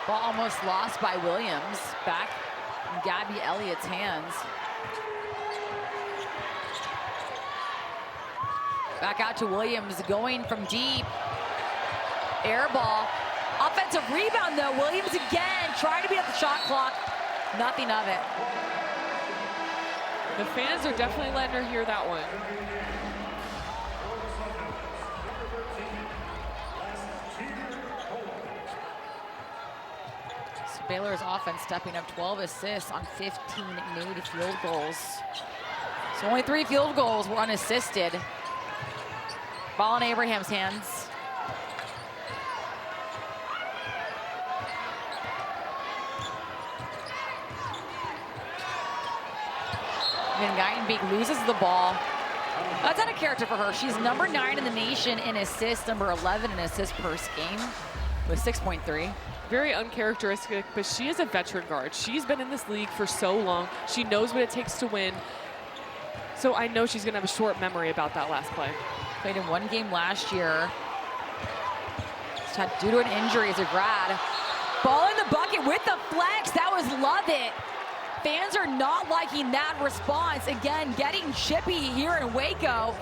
Ball almost lost by Williams. Back in Gabby Elliott's hands. Back out to Williams, going from deep. Air ball. Offensive rebound, though. Williams again, trying to beat up the shot clock. Nothing of it. The fans are definitely letting her hear that one. So Baylor's offense stepping up, 12 assists on 15 made field goals. So only 3 field goals were unassisted. Ball in Abraham's hands. Van Geitenbeek loses the ball. That's out of character for her. She's number 9 in the nation in assists, number 11 in assists per game with 6.3. Very uncharacteristic, but she is a veteran guard. She's been in this league for so long. She knows what it takes to win. So I know she's gonna have a short memory about that last play. Played in 1 game last year. Due to an injury as a grad. Ball in the bucket with the flex. That was Lovett. Fans are not liking that response. Again, getting chippy here in Waco.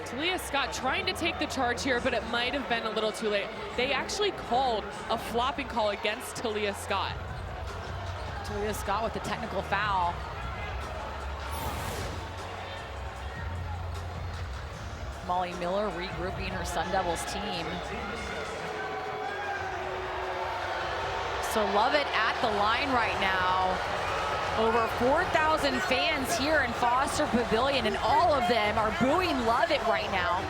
Talia Scott trying to take the charge here, but it might have been a little too late. They actually called a flopping call against Talia Scott. Talia Scott with the technical foul. Molly Miller regrouping her Sun Devils team. So Lovett at the line right now. Over 4,000 fans here in Foster Pavilion, and all of them are booing Lovett right now.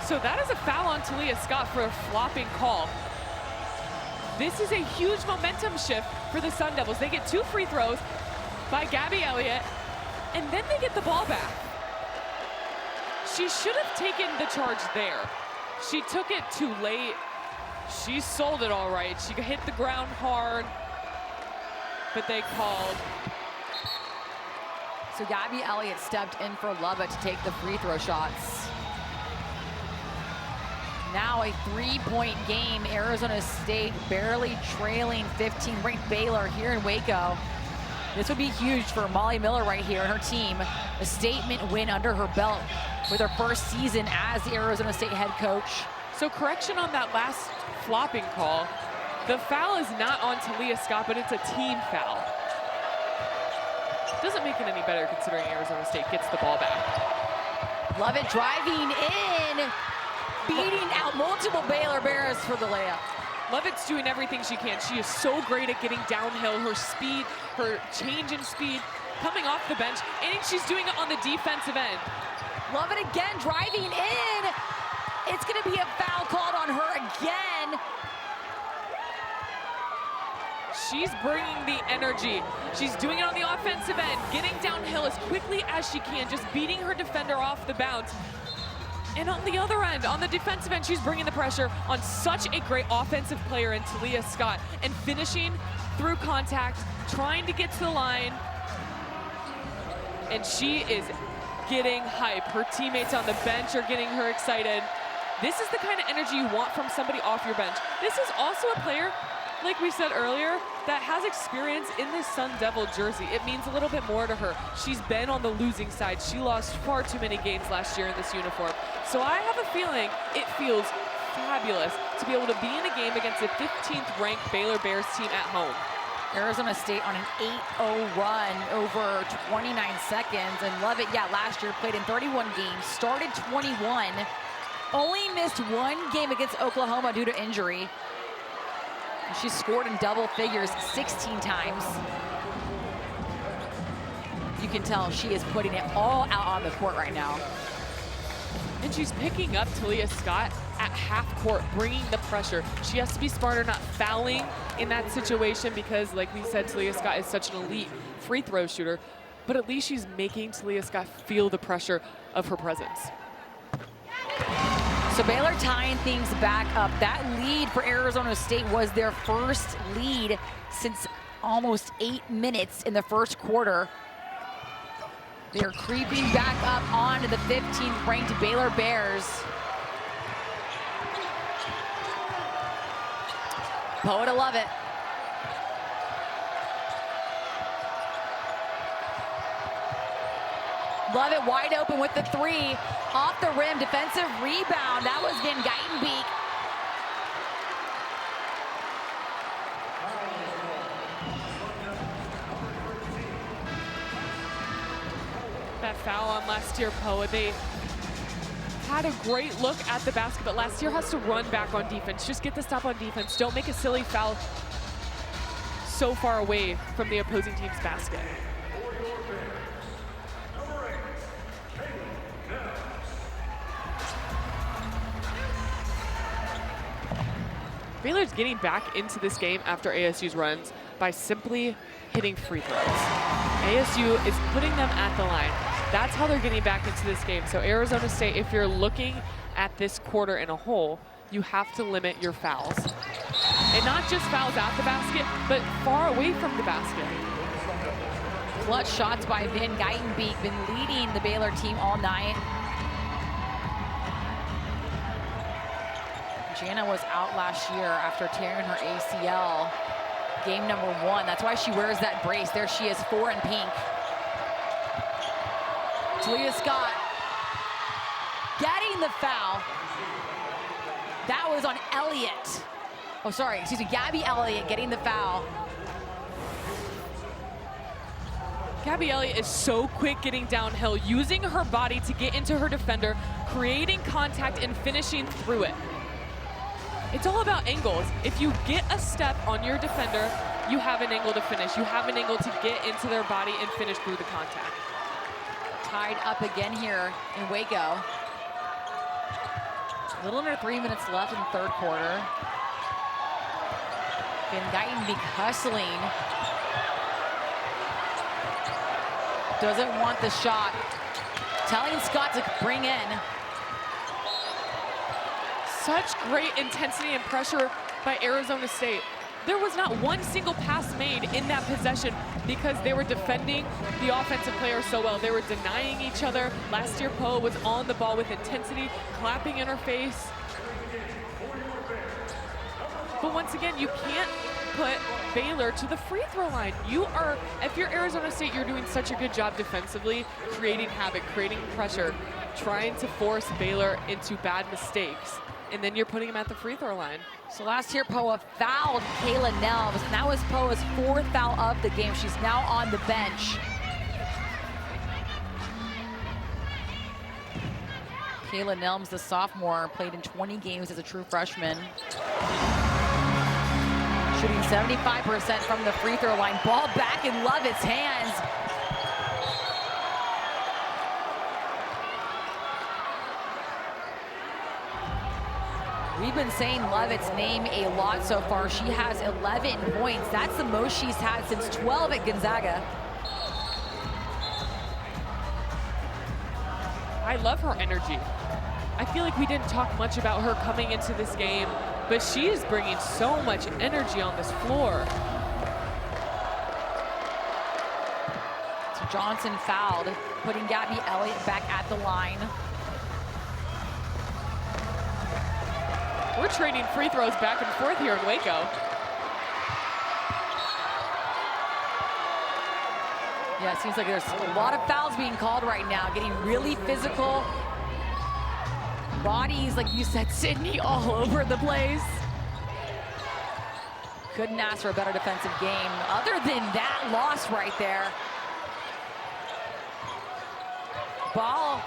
So that is a foul on Talia Scott for a flopping call. This is a huge momentum shift for the Sun Devils. They get 2 free throws by Gabby Elliott, and then they get the ball back. She should have taken the charge there. She took it too late. She sold it all right. She hit the ground hard, but they called. So Gabby Elliott stepped in for Lovett to take the free throw shots. Now a 3-point game. Arizona State barely trailing 15th-ranked Baylor here in Waco. This would be huge for Molly Miller right here and her team. A statement win under her belt with her first season as the Arizona State head coach. So correction on that last flopping call. The foul is not on Talia Scott, but it's a team foul. Doesn't make it any better considering Arizona State gets the ball back. Lovett driving in, beating out multiple Baylor Bears for the layup. Lovett's doing everything she can. She is so great at getting downhill. Her speed, her change in speed, coming off the bench, and she's doing it on the defensive end. Lovett again driving in. It's going to be a foul called on her again. She's bringing the energy. She's doing it on the offensive end, getting downhill as quickly as she can, just beating her defender off the bounce. And on the other end, on the defensive end, she's bringing the pressure on such a great offensive player in Talia Scott and finishing through contact, trying to get to the line. And she is getting hype. Her teammates on the bench are getting her excited. This is the kind of energy you want from somebody off your bench. This is also a player, like we said earlier, that has experience in this Sun Devil jersey. It means a little bit more to her. She's been on the losing side. She lost far too many games last year in this uniform. So I have a feeling it feels fabulous to be able to be in a game against a 15th ranked Baylor Bears team at home. Arizona State on an 8-0 run over 29 seconds. And Lovett, last year played in 31 games, started 21, only missed 1 game against Oklahoma due to injury. She's scored in double figures 16 times. You can tell she is putting it all out on the court right now. And she's picking up Talia Scott at half court, bringing the pressure. She has to be smarter, not fouling in that situation because, like we said, Talia Scott is such an elite free throw shooter. But at least she's making Talia Scott feel the pressure of her presence. So Baylor tying things back up. That lead for Arizona State was their first lead since almost 8 minutes in the first quarter. They're creeping back up onto the 15th ranked Baylor Bears. Poa to Lovett. Lovett wide open with the 3. Off the rim, defensive rebound. That was Van Geitenbeek. That foul on last year, Poa. They had a great look at the basket, but last year has to run back on defense. Just get the stop on defense. Don't make a silly foul so far away from the opposing team's basket. Baylor's getting back into this game after ASU's runs by simply hitting free throws. ASU is putting them at the line. That's how they're getting back into this game. So Arizona State, if you're looking at this quarter in a whole, you have to limit your fouls. And not just fouls at the basket, but far away from the basket. Clutch shots by Van Geitenbeek, been leading the Baylor team all night. Jana was out last year after tearing her ACL. Game number 1. That's why she wears that brace. There she is, 4 in pink. Talia Scott getting the foul. That was on Elliott. Oh, sorry, excuse me, Gabby Elliott getting the foul. Gabby Elliott is so quick getting downhill, using her body to get into her defender, creating contact and finishing through it. It's all about angles. If you get a step on your defender, you have an angle to finish. You have an angle to get into their body and finish through the contact. Tied up again here in Waco. A little under 3 minutes left in the third quarter. Van Geitenbeek hustling. Doesn't want the shot. Telling Scott to bring in. Such great intensity and pressure by Arizona State. There was not one single pass made in that possession because they were defending the offensive player so well. They were denying each other. Last year, Poa was on the ball with intensity, clapping in her face. But once again, you can't put Baylor to the free throw line. If you're Arizona State, you're doing such a good job defensively, creating havoc, creating pressure, trying to force Baylor into bad mistakes. And then you're putting them at the free throw line. So last year, Poa fouled Kayla Nelms, and that was Poa's 4th foul of the game. She's now on the bench. Kayla Nelms, the sophomore, played in 20 games as a true freshman. Shooting 75% from the free throw line. Ball back in Lovett's hands. We've been saying Lovett's name a lot so far. She has 11 points. That's the most she's had since 12 at Gonzaga. I love her energy. I feel like we didn't talk much about her coming into this game, but she is bringing so much energy on this floor. So Johnson fouled, putting Gabby Elliott back at the line. We're trading free throws back and forth here in Waco. Yeah, it seems like there's a lot of fouls being called right now, getting really physical. Bodies, like you said, Sydney, all over the place. Couldn't ask for a better defensive game. Other than that loss right there. Ball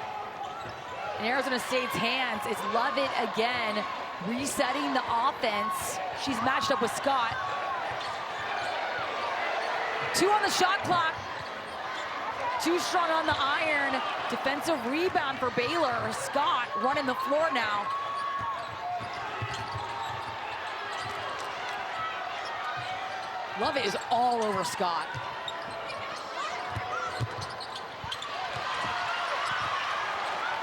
in Arizona State's hands. It's Lovett again, resetting the offense. She's matched up with Scott. 2 on the shot clock. Too strong on the iron. Defensive rebound for Baylor. Scott running the floor now. Lovett is all over Scott.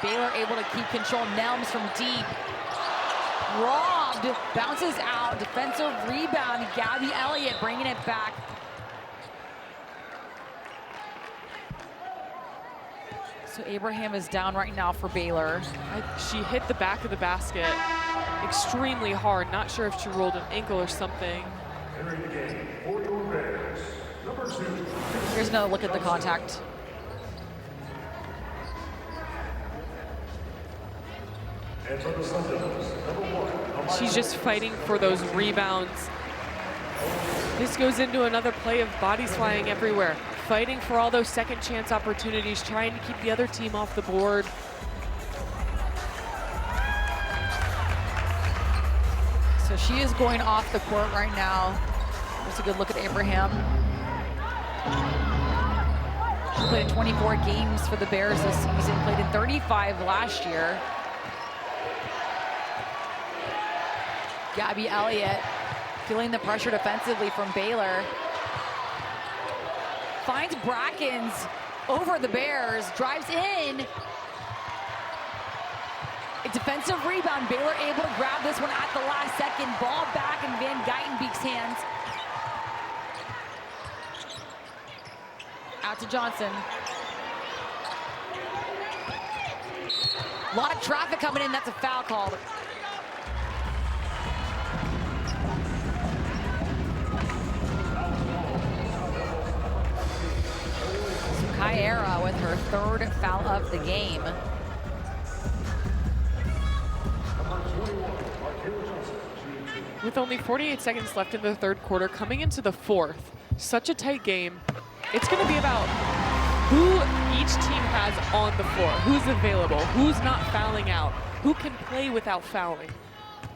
Baylor able to keep control. Nelms from deep. Robbed, bounces out. Defensive rebound. Gabby Elliott bringing it back. So Abraham is down right now for Baylor. She hit the back of the basket extremely hard. Not sure if she rolled an ankle or something. Here's another look at the contact. She's just fighting for those rebounds. This goes into another play of bodies flying everywhere. Fighting for all those second chance opportunities, trying to keep the other team off the board. So she is going off the court right now. Just a good look at Abraham. She played in 24 games for the Bears this season, played in 35 last year. Gabby Elliott feeling the pressure defensively from Baylor. Finds Brackens over the Bears, drives in. A defensive rebound. Baylor able to grab this one at the last second. Ball back in Van Geitenbeek's hands. Out to Johnson. A lot of traffic coming in. That's a foul called. Kyera with her third foul of the game. With only 48 seconds left in the third quarter, coming into the fourth, such a tight game. It's going to be about who each team has on the floor, who's available, who's not fouling out, who can play without fouling,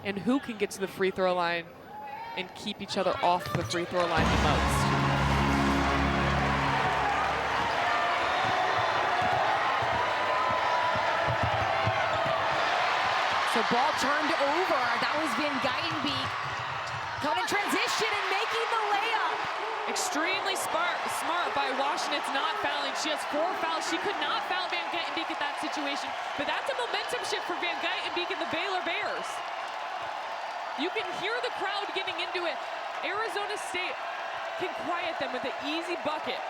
and who can get to the free throw line and keep each other off the free throw line the most. So ball turned over. That was Van Geitenbeek. Coming in transition and making the layup. Extremely smart by Washington's not fouling. She has 4 fouls. She could not foul Van Geitenbeek at that situation, but that's a momentum shift for Van Geitenbeek and the Baylor Bears. You can hear the crowd getting into it. Arizona State can quiet them with an easy bucket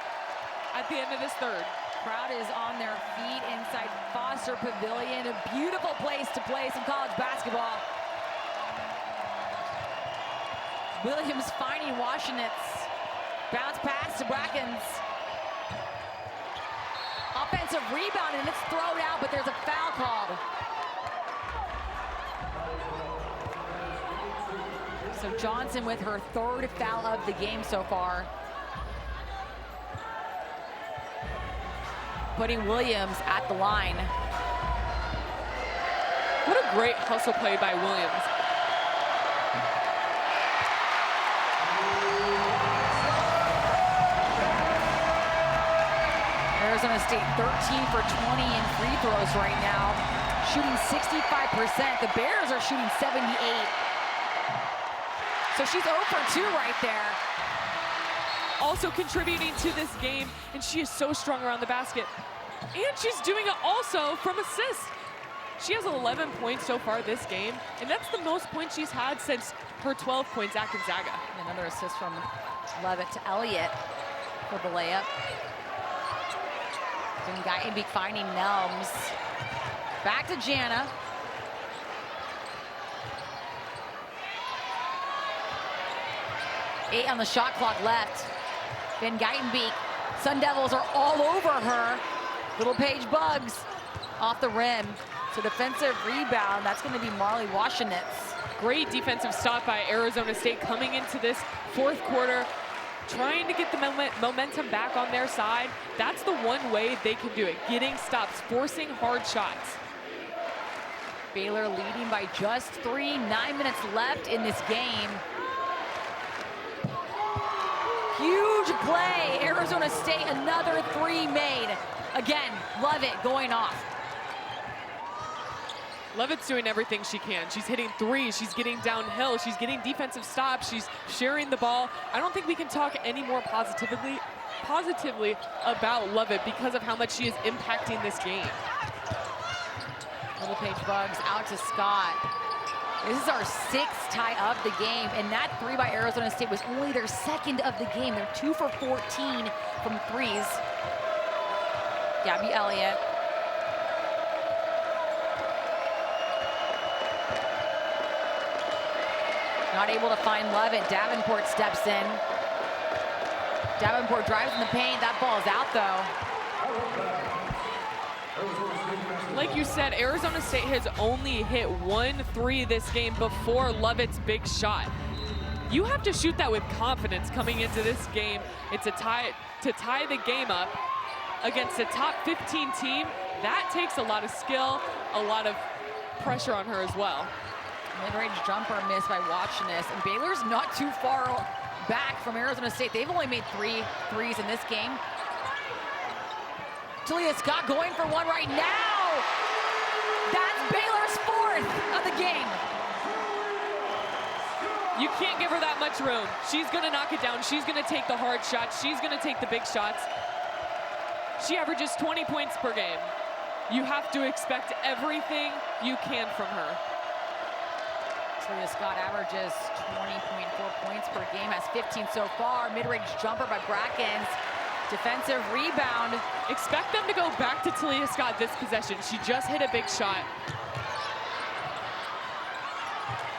at the end of this third. Crowd is on their feet inside Foster Pavilion. A beautiful place to play some college basketball. Williams finding Washinetz. Bounce pass to Brackens. Offensive rebound, and it's thrown out, but there's a foul called. So Johnson with her third foul of the game so far. Putting Williams at the line. What a great hustle play by Williams. Arizona State 13 for 20 in free throws right now, shooting 65%. The Bears are shooting 78. So she's 0 for 2 right there. Also contributing to this game, and she is so strong around the basket. And she's doing it also from assists. She has 11 points so far this game, and that's the most points she's had since her 12 points at Gonzaga. Another assist from Levitt to Elliott for the layup. Van Geitenbeek finding Nelms. Back to Jana. Eight on the shot clock left. Van Geitenbeek. Sun Devils are all over her. Little Paige Bugs off the rim. So defensive rebound, that's going to be Marley Washinetz. Great defensive stop by Arizona State coming into this fourth quarter, trying to get the momentum back on their side. That's the one way they can do it, getting stops, forcing hard shots. Baylor leading by just 3, 9 minutes left in this game. Huge play, Arizona State, another 3 made. Again, Lovett going off. Levitt's doing everything she can. She's hitting threes, she's getting downhill, she's getting defensive stops, she's sharing the ball. I don't think we can talk any more positively about Lovett because of how much she is impacting this game. Little Paige Bugs out to Scott. This is our 6th tie of the game, and that 3 by Arizona State was only their 2nd of the game. They're 2 for 14 from threes. Gabby Elliott. Not able to find Levitt. Davenport steps in. Davenport drives in the paint. That ball is out, though. Like you said, Arizona State has only hit 1 3 this game before Levitt's big shot. You have to shoot that with confidence coming into this game. It's a tie to tie the game up against a top 15 team. That takes a lot of skill, a lot of pressure on her as well. Mid-range jumper missed by Washinetz, and Baylor's not too far back from Arizona State. They've only made 3 threes in this game. Talia Scott going for one right now. That's Baylor's 4th of the game. You can't give her that much room. She's gonna knock it down. She's gonna take the hard shots. She's gonna take the big shots. She averages 20 points per game. You have to expect everything you can from her. Talia Scott averages 20.4 points per game, has 15 so far. Mid-range jumper by Brackens. Defensive rebound. Expect them to go back to Talia Scott this possession. She just hit a big shot.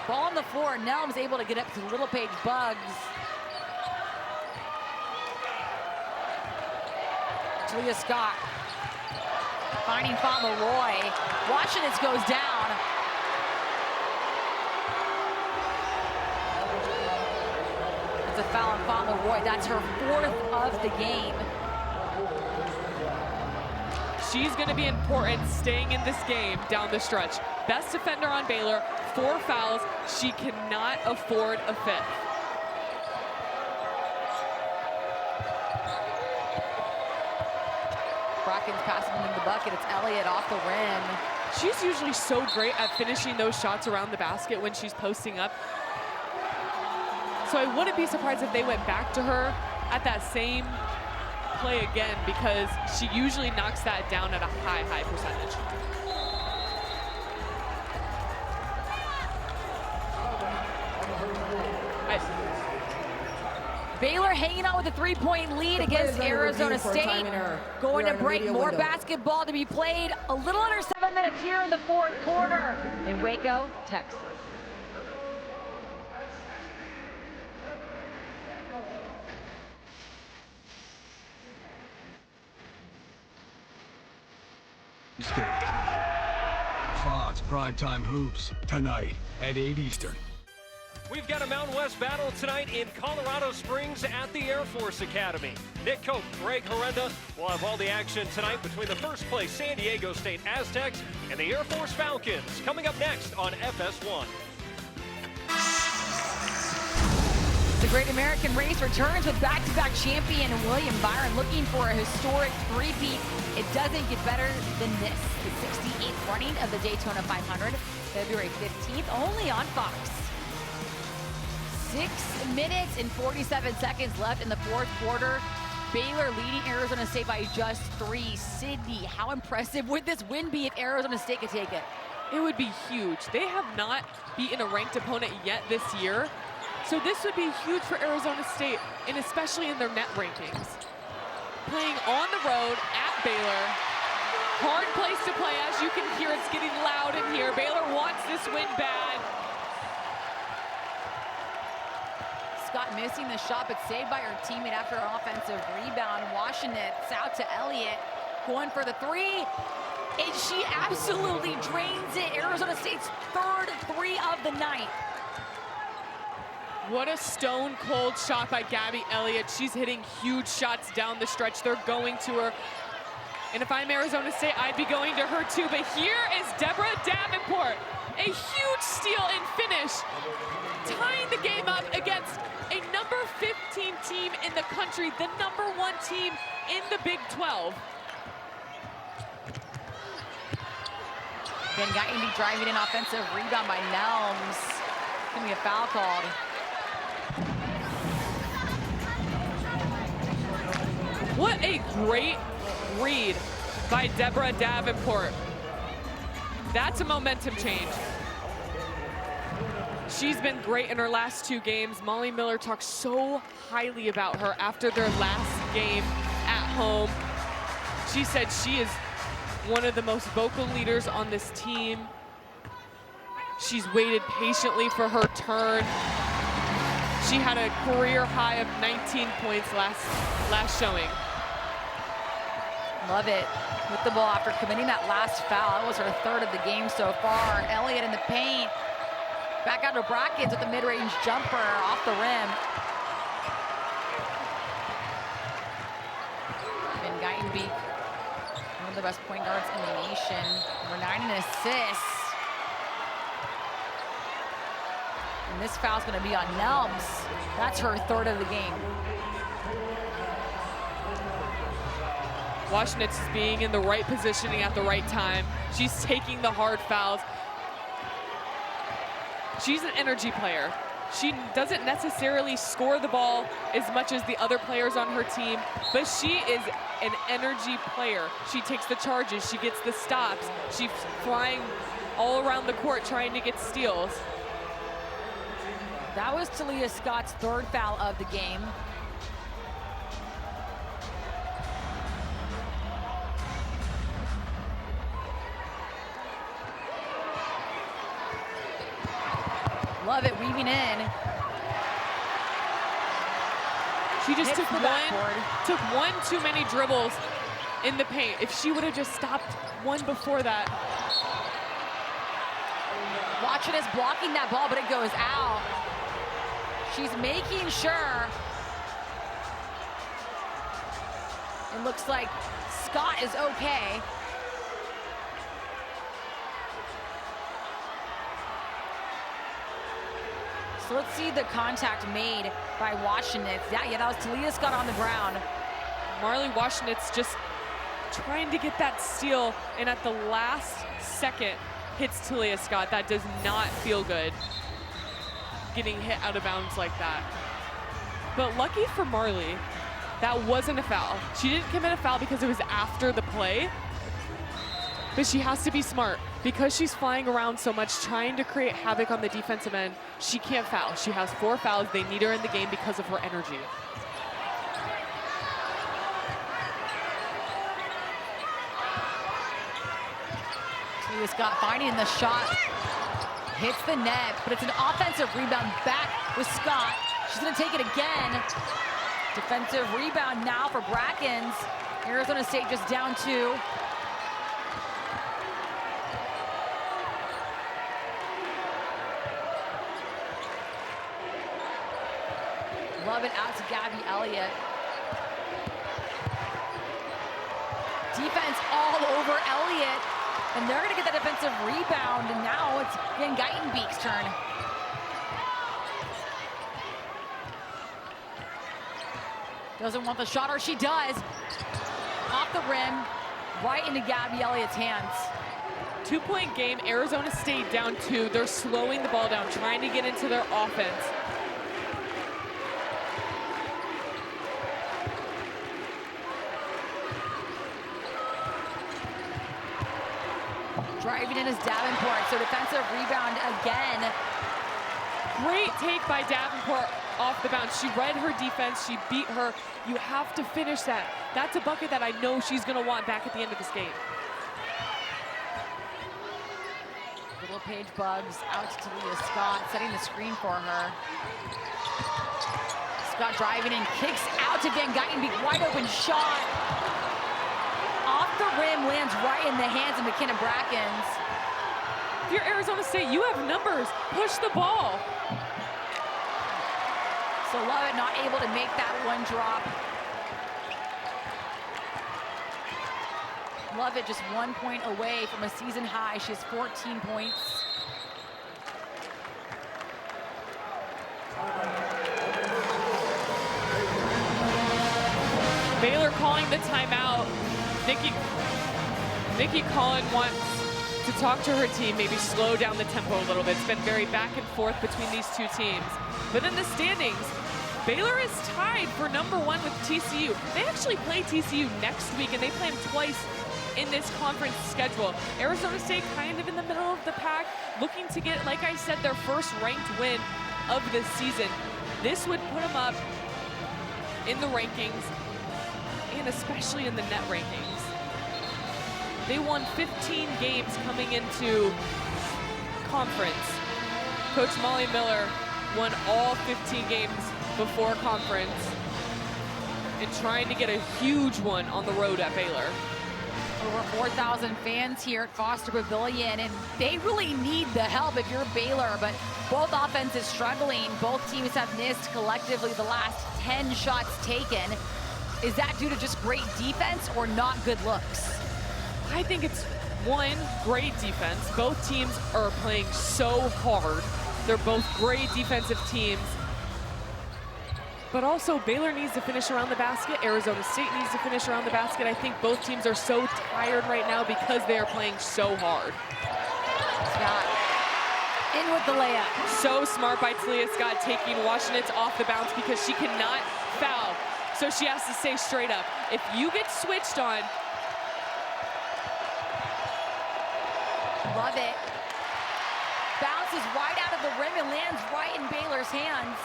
Ball on the floor. Nelm's able to get up to Little Page Bugs. Talia Scott finding Fauntleroy. Washington goes down. It's a foul on Fauntleroy. That's her 4th of the game. She's going to be important staying in this game down the stretch. Best defender on Baylor, 4 fouls. She cannot afford a 5th. Brackens passing into the bucket. It's Elliott off the rim. She's usually so great at finishing those shots around the basket when she's posting up. So I wouldn't be surprised if they went back to her at that same play again, because she usually knocks that down at a high percentage. Baylor hanging on with a 3-point lead against Arizona State. Going to break. More basketball to be played. A little under 7 minutes here in the 4th quarter in Waco, Texas. State. Fox Primetime Hoops tonight at 8 Eastern. We've got a Mountain West battle tonight in Colorado Springs at the Air Force Academy. Nick Cope, Greg Horrenda will have all the action tonight between the first place San Diego State Aztecs and the Air Force Falcons. Coming up next on FS1. The Great American Race returns with back-to-back champion William Byron looking for a historic three-peat. It doesn't get better than this. The 68th running of the Daytona 500, February 15th, only on Fox. 6 minutes and 47 seconds left in the 4th quarter. Baylor leading Arizona State by just 3. Sydney, how impressive would this win be if Arizona State could take it? It would be huge. They have not beaten a ranked opponent yet this year. So this would be huge for Arizona State, and especially in their net rankings. Playing on the road at Baylor. Hard place to play, as you can hear. It's getting loud in here. Baylor wants this win bad. Scott missing the shot, but saved by her teammate after an offensive rebound. Washington, it's out to Elliott, going for the 3. And she absolutely drains it. Arizona State's 3rd 3 of the night. What a stone-cold shot by Gabby Elliott. She's hitting huge shots down the stretch. They're going to her. And if I'm Arizona State, I'd be going to her too. But here is Deborah Davenport. A huge steal and finish, tying the game up against a number 15 team in the country, the number 1 team in the Big 12. Van Guyton driving an offensive rebound by Nelms. Gonna be a foul called. What a great read by Deborah Davenport. That's a momentum change. She's been great in her last 2 games. Molly Miller talked so highly about her after their last game at home. She said she is one of the most vocal leaders on this team. She's waited patiently for her turn. She had a career high of 19 points last showing. Love it. With the ball after committing that last foul. That was her 3rd of the game so far. Elliott in the paint. Back out to Brackens with the mid-range jumper off the rim. Van Guyton, one of the best point guards in the nation. Number 9 in assists. And this foul's gonna be on Nelms. That's her 3rd of the game. Washington's being in the right positioning at the right time. She's taking the hard fouls. She's an energy player. She doesn't necessarily score the ball as much as the other players on her team, but she is an energy player. She takes the charges, she gets the stops, she's flying all around the court trying to get steals. That was Talia Scott's third foul of the game. Love it, weaving in. She just Hits took the backboard. one too many dribbles in the paint. If she would have just stopped one before that. Watching us blocking that ball, but it goes out. She's making sure. It looks like Scott is okay. So let's see the contact made by Washenitz. Yeah, that was Talia Scott on the ground. Marley Washenitz just trying to get that steal, and at the last second hits Talia Scott. That does not feel good, getting hit out of bounds like that. But lucky for Marley, that wasn't a foul. She didn't commit a foul because it was after the play, but she has to be smart. Because she's flying around so much, trying to create havoc on the defensive end, she can't foul. She has 4 fouls. They need her in the game because of her energy. Talia Scott finding the shot, hits the net, but it's an offensive rebound back with Scott. She's gonna take it again. Defensive rebound now for Brackens. Arizona State just down 2. Love it out to Gabby Elliott. Defense all over Elliott. And they're gonna get that defensive rebound. And now it's Van Geitenbeek's turn. Doesn't want the shot, or she does. Off the rim, right into Gabby Elliott's hands. 2-point game, Arizona State down 2. They're slowing the ball down, trying to get into their offense. Driving in is Davenport, so defensive rebound again. Great take by Davenport off the bounce. She read her defense, she beat her. You have to finish that. That's a bucket that I know she's gonna want back at the end of this game. Little Paige Bugs out to Talia Scott, setting the screen for her. Scott driving in, kicks out to Van Geitenbeek, wide open shot. Off the rim, lands right in the hands of McKenna Brackens. If you're Arizona State, you have numbers. Push the ball. So Lovett not able to make that one drop. Lovett just 1 point away from a season high. She has 14 points. Baylor calling the timeout. Nikki Collin wants to talk to her team, maybe slow down the tempo a little bit. It's been very back and forth between these two teams. But in the standings, Baylor is tied for #1 with TCU. They actually play TCU next week, and they play them twice in this conference schedule. Arizona State kind of in the middle of the pack, looking to get, like I said, their first ranked win of the season. This would put them up in the rankings, and especially in the net rankings. They won 15 games coming into conference. Coach Molly Miller won all 15 games before conference and trying to get a huge one on the road at Baylor. Over 4,000 fans here at Foster Pavilion, and they really need the help if you're Baylor, but both offenses struggling. Both teams have missed collectively the last 10 shots taken. Is that due to just great defense or not good looks? I think it's one, great defense. Both teams are playing so hard. They're both great defensive teams. But also, Baylor needs to finish around the basket. Arizona State needs to finish around the basket. I think both teams are so tired right now because they are playing so hard. Scott in with the layup. So smart by Talia Scott taking Washington's off the bounce because she cannot foul. So she has to stay straight up. If you get switched on, love it. Bounces right out of the rim and lands right in Baylor's hands.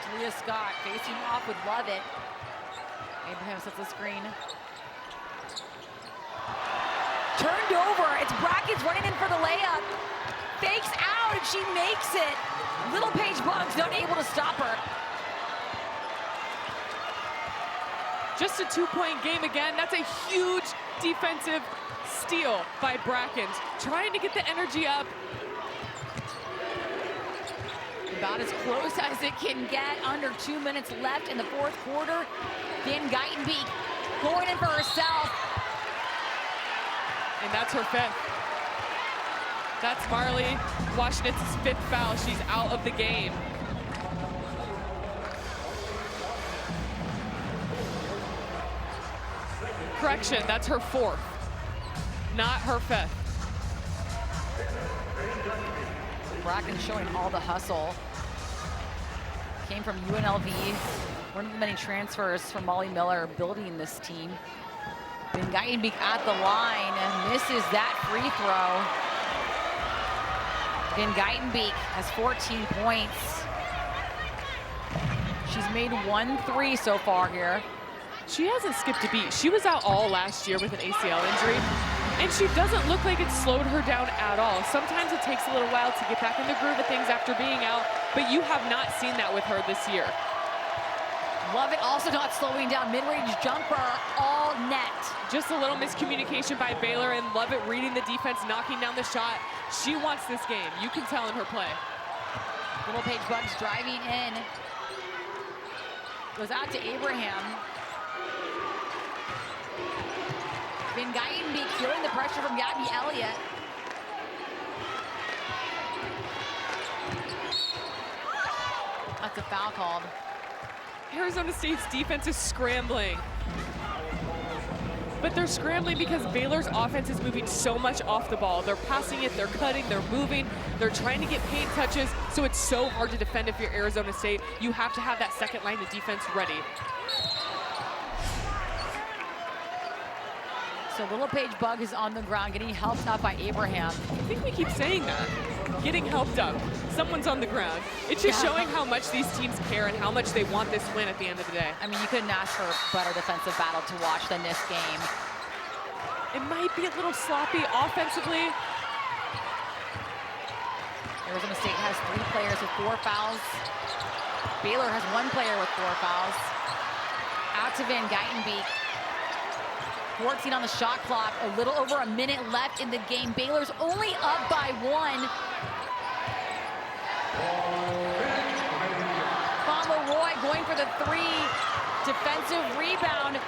Talia Scott facing off with Lovett. Abraham sets the screen. Turned over. It's Bracken's running in for the layup. Fakes out and she makes it. Little Paige Buggs not able to stop her. just a 2-point game again. That's a huge defensive steal by Brackens, trying to get the energy up. About as close as it can get. Under 2 minutes left in the fourth quarter. Van Geitenbeek going in for herself. And that's her fifth. That's Marley Washington's fifth foul. She's out of the game. Correction, that's her fourth, not her fifth. Bracken showing all the hustle. Came from UNLV. One of the many transfers from Molly Miller building this team. Van Geitenbeek at the line and misses that free throw. Van Geitenbeek has 14 points. She's made 1 3 so far here. She hasn't skipped a beat. She was out all last year with an ACL injury, and she doesn't look like it slowed her down at all. Sometimes it takes a little while to get back in the groove of things after being out, but you have not seen that with her this year. Lovett also not slowing down. Mid-range jumper, all net. Just a little miscommunication by Baylor, and Lovett reading the defense, knocking down the shot. She wants this game. You can tell in her play. Little Paige Buggs driving in. Goes out to Abraham. Van Geitenbeek feeling the pressure from Gabby Elliott. That's a foul called. Arizona State's defense is scrambling. But they're scrambling because Baylor's offense is moving so much off the ball. They're passing it, they're cutting, they're moving, they're trying to get paint touches, so it's so hard to defend if you're Arizona State. You have to have that second line of defense ready. So Little Paige Buggs is on the ground getting helped up by Abraham. I think we keep saying that. Getting helped up. Someone's on the ground. It's just showing how much these teams care and how much they want this win at the end of the day. I mean, you couldn't ask for a better defensive battle to watch than this game. It might be a little sloppy offensively. Arizona State has 3 players with 4 fouls. Baylor has 1 player with 4 fouls. Out to Van Geitenbeek. 14 on the shot clock, a little over a minute left in the game. Baylor's only up by 1. Leroy going for the 3. Defensive rebound.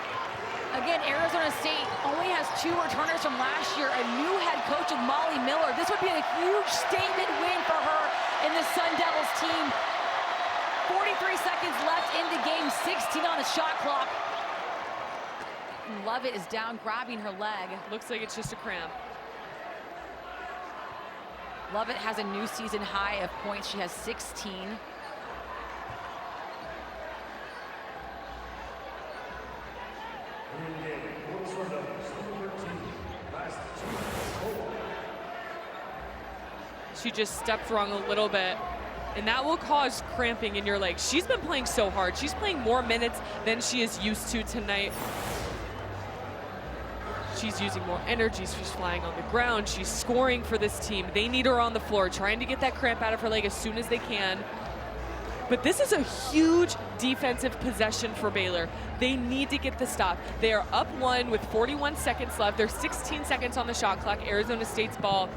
Again, Arizona State only has 2 returners from last year. A new head coach with Molly Miller. This would be a huge statement win for her in the Sun Devils team. 43 seconds left in the game, 16 on the shot clock. Lovett is down, grabbing her leg. Looks like it's just a cramp. Lovett has a new season high of points. She has 16. She just stepped wrong a little bit, and that will cause cramping in your legs. She's been playing so hard. She's playing more minutes than she is used to tonight. She's using more energy. She's flying on the ground. She's scoring for this team. They need her on the floor, trying to get that cramp out of her leg as soon as they can. But this is a huge defensive possession for Baylor. They need to get the stop. They are up 1 with 41 seconds left. There's 16 seconds on the shot clock. Arizona State's ball.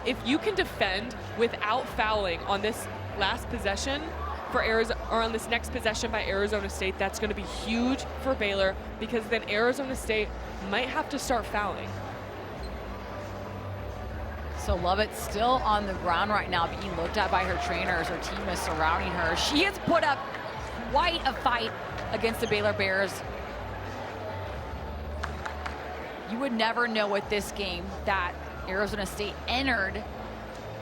If you can defend without fouling on this last possession for Arizona, or on this next possession by Arizona State, that's going to be huge for Baylor, because then Arizona State might have to start fouling. So Lovett still on the ground right now, being looked at by her trainers. Her team is surrounding her. She has put up quite a fight against the Baylor Bears. You would never know with this game that Arizona State entered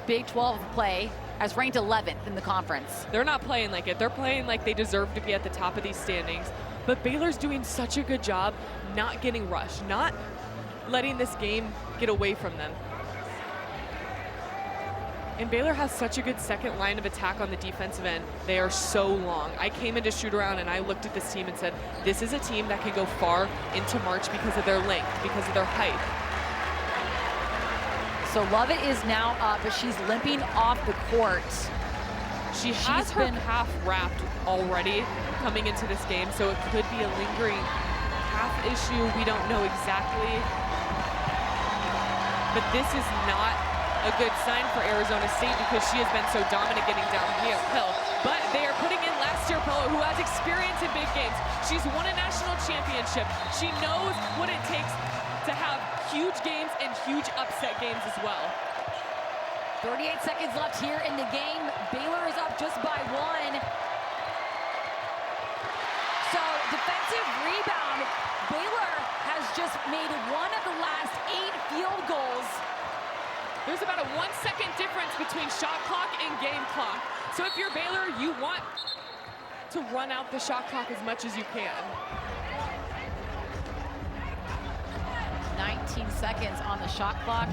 Big 12 play as ranked 11th in the conference. They're not playing like it. They're playing like they deserve to be at the top of these standings. But Baylor's doing such a good job not getting rushed, not letting this game get away from them. And Baylor has such a good second line of attack on the defensive end. They are so long. I came into shoot around and I looked at this team and said, this is a team that can go far into March because of their length, because of their height. So Lovett is now up, but she's limping off the court. She has her calf wrapped already coming into this game, so it could be a lingering calf issue. We don't know exactly. But this is not a good sign for Arizona State because she has been so dominant getting downhill. But they are putting in last year Pella, who has experience in big games. She's won a national championship. She knows what it takes to have huge games and huge upset games as well. 38 seconds left here in the game. Baylor is up just by 1. So defensive rebound. Baylor has just made 1 of the last 8 field goals. There's about a 1 second difference between shot clock and game clock. So if you're Baylor, you want to run out the shot clock as much as you can. 19 seconds on the shot clock.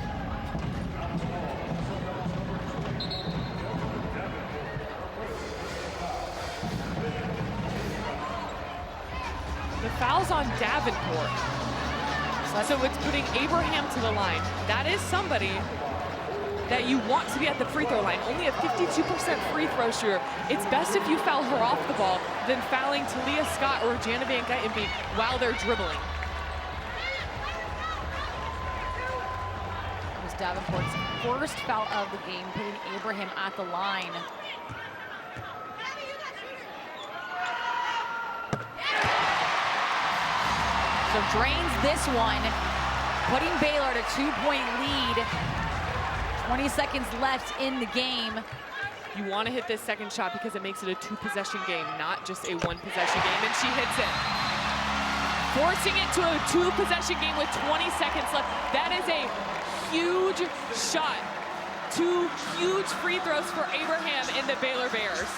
The foul's on Davenport. So it's putting Abraham to the line. That is somebody that you want to be at the free throw line. Only a 52% free throw shooter. It's best if you foul her off the ball than fouling Talia Scott or Jana Van Geitenbeek while they're dribbling. It was Davenport's first foul of the game, putting Abraham at the line. So drains this one, putting Baylor at a 2-point lead. 20 seconds left in the game. You want to hit this second shot because it makes it a 2-possession game, not just a 1-possession game, and she hits it. Forcing it to a 2-possession game with 20 seconds left. That is a huge shot. 2 huge free throws for Abraham and the Baylor Bears.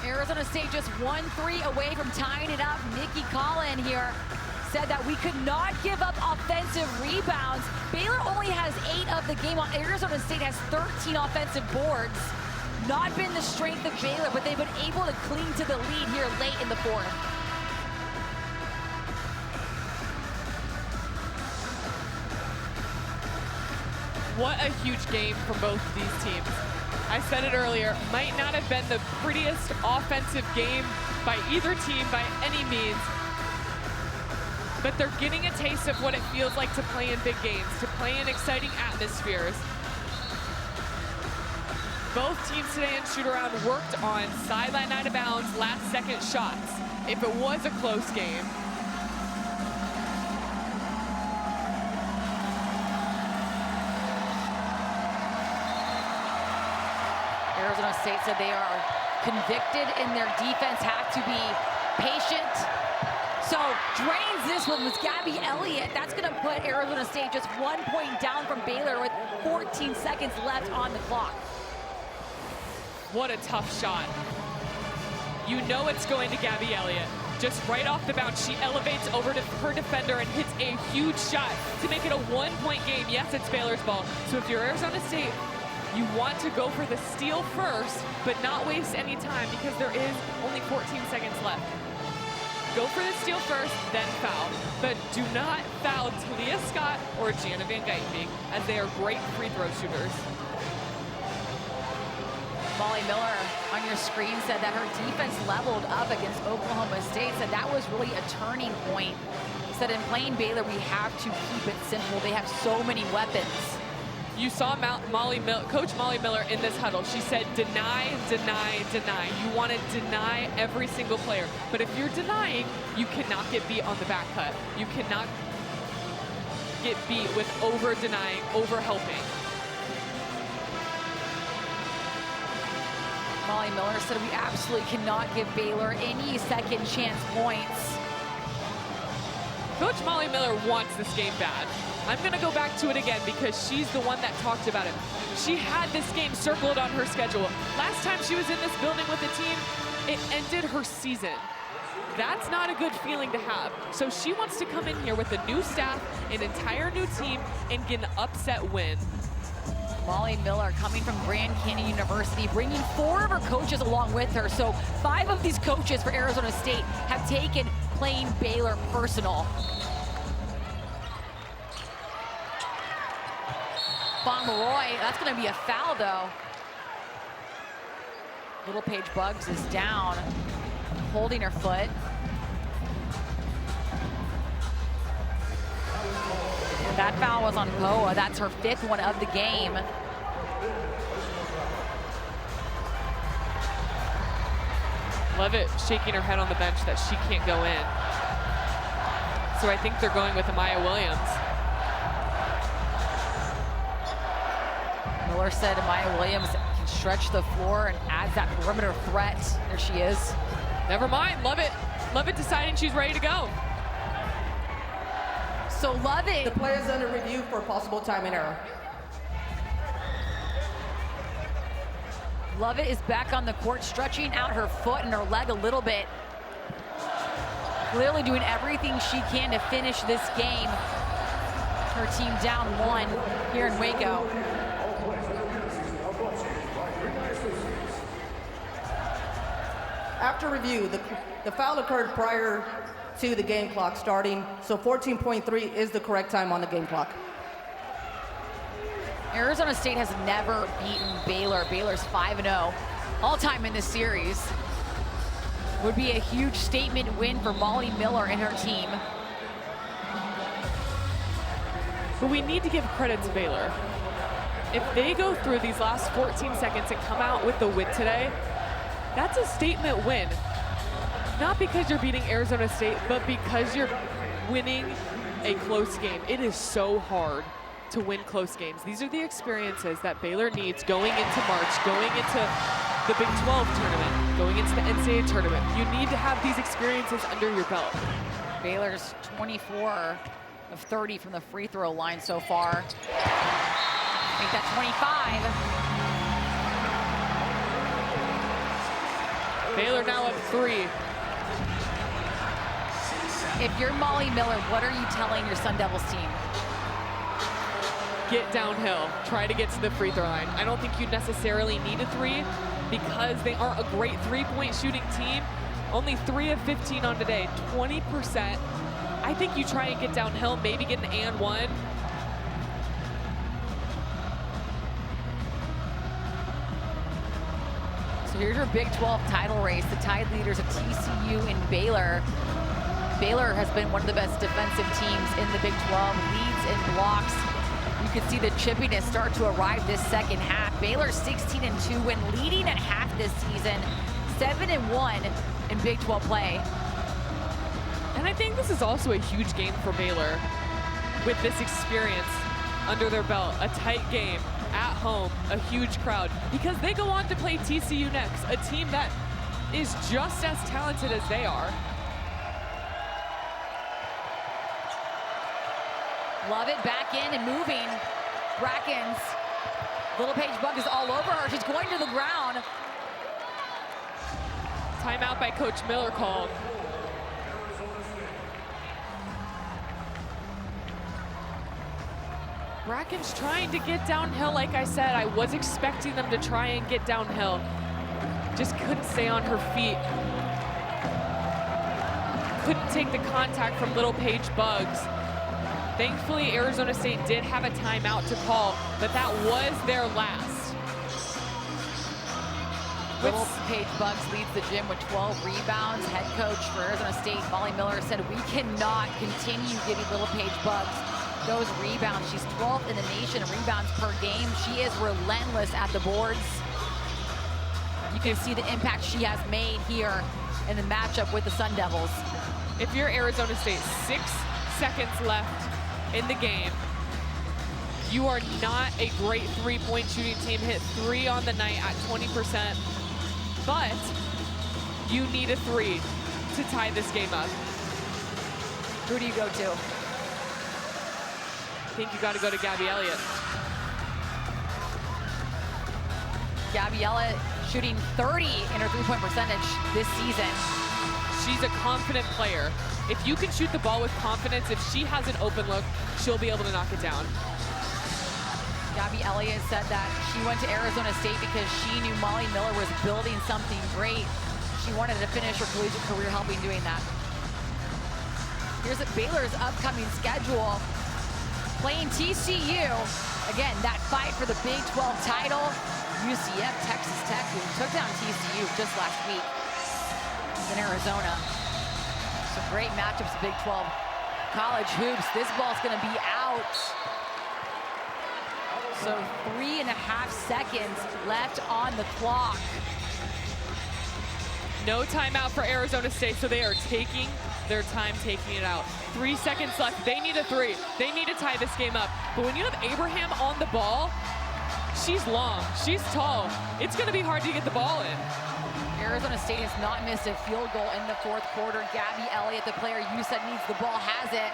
Arizona State just 1-3 away from tying it up. Nikki Collin here said that we could not give up offensive rebounds. Baylor only has 8 of the game. Arizona State has 13 offensive boards. Not been the strength of Baylor, but they've been able to cling to the lead here late in the 4th. What a huge game from both of these teams. I said it earlier, might not have been the prettiest offensive game by either team by any means, but they're getting a taste of what it feels like to play in big games, to play in exciting atmospheres. Both teams today in shoot-around worked on sideline out of bounds, last-second shots. If it was a close game, Arizona State said they are convicted in their defense, have to be patient. So drains this one was Gabby Elliott. That's going to put Arizona State just 1 point down from Baylor with 14 seconds left on the clock. what a tough shot. You know it's going to Gabby Elliott. Just right off the bounce, she elevates over to her defender and hits a huge shot to make it a 1 point game. Yes, it's Baylor's ball. So if you're Arizona State, you want to go for the steal first, but not waste any time because there is only 14 seconds left. Go for the steal first, then foul. But do not foul Talia Scott or Jana Van Geitenbeek, as they are great free throw shooters. Molly Miller on your screen said that her defense leveled up against Oklahoma State, said that was really a turning point. Said in playing Baylor, we have to keep it simple. They have so many weapons. You saw Coach Molly Miller in this huddle. She said, deny, deny, deny. You want to deny every single player. But if you're denying, you cannot get beat on the back cut. You cannot get beat with over-denying, over-helping. Molly Miller said we absolutely cannot give Baylor any second chance points. Coach Molly Miller wants this game bad. I'm going to go back to it again because she's the one that talked about it. She had this game circled on her schedule. Last time she was in this building with the team, it ended her season. That's not a good feeling to have. So she wants to come in here with a new staff, an entire new team, and get an upset win. Molly Miller coming from Grand Canyon University, bringing 4 of her coaches along with her. So 5 of these coaches for Arizona State have taken playing Baylor personal. Fauntleroy, that's going to be a foul though. Little Paige Buggs is down, holding her foot. That foul was on Poa. That's her 5th one of the game. Levitt shaking her head on the bench that she can't go in. So I think they're going with Amaya Williams. Miller said Amaya Williams can stretch the floor and adds that perimeter threat. There she is. Never mind, Levitt deciding she's ready to go. So Levitt. The play is under review for possible timing error. Levitt is back on the court, stretching out her foot and her leg a little bit. Clearly doing everything she can to finish this game. Her team down 1 here in Waco. After review, the foul occurred prior to the game clock starting, so 14.3 is the correct time on the game clock. Arizona State has never beaten Baylor. Baylor's 5-0 all-time in this series. Would be a huge statement win for Molly Miller and her team. But we need to give credit to Baylor. If they go through these last 14 seconds and come out with the win today, that's a statement win. Not because you're beating Arizona State, but because you're winning a close game. It is so hard to win close games. These are the experiences that Baylor needs going into March, going into the Big 12 tournament, going into the NCAA tournament. You need to have these experiences under your belt. Baylor's 24 of 30 from the free throw line so far. Make that 25. Baylor now up 3. If you're Molly Miller, what are you telling your Sun Devils team? Get downhill, try to get to the free throw line. I don't think you necessarily need a 3 because they aren't a great 3-point shooting team. Only 3 of 15 on today, 20%. I think you try and get downhill, maybe get an and 1. So here's your Big 12 title race. The Tide leaders of TCU and Baylor. Baylor has been one of the best defensive teams in the Big 12, leads in blocks. You can see the chippiness start to arrive this second half. Baylor 16-2 when leading at half this season, 7-1 in Big 12 play. And I think this is also a huge game for Baylor with this experience under their belt, a tight game at home, a huge crowd, because they go on to play TCU next, a team that is just as talented as they are. Love it, back in and moving. Brackens. Little Paige Bug is all over her. She's going to the ground. Timeout by Coach Miller called. Bracken's trying to get downhill, like I said. I was expecting them to try and get downhill. Just couldn't stay on her feet. Couldn't take the contact from Little Paige Buggs. Thankfully, Arizona State did have a timeout to call, but that was their last. Little Paige Buggs leads the gym with 12 rebounds. Head coach for Arizona State, Molly Miller, said we cannot continue giving Little Paige Buggs those rebounds. She's 12th in the nation in rebounds per game. She is relentless at the boards. You can see the impact she has made here in the matchup with the Sun Devils. If you're Arizona State, 6 seconds left in the game. You are not a great 3-point shooting team. Hit 3 on the night at 20%. but you need a 3 to tie this game up. Who do you go to? I think you got to go to Gabby Elliott. Gabby Elliott shooting 30 in her three-point percentage this season. She's a confident player. If you can shoot the ball with confidence, if she has an open look, she'll be able to knock it down. Gabby Elliott said that she went to Arizona State because she knew Molly Miller was building something great. She wanted to finish her collegiate career helping doing that. Here's Baylor's upcoming schedule. Playing TCU. Again, that fight for the Big 12 title. UCF, Texas Tech, who took down TCU just last week in Arizona. Some great matchups, Big 12 college hoops. This ball's gonna be out. So 3.5 seconds left on the clock. No timeout for Arizona State, so they are taking their time taking it out. 3 seconds left. They need a 3. They need to tie this game up. But when you have Abraham on the ball, she's long, she's tall. It's going to be hard to get the ball in. Arizona State has not missed a field goal in the fourth quarter. Gabby Elliott, the player you said needs the ball, has it.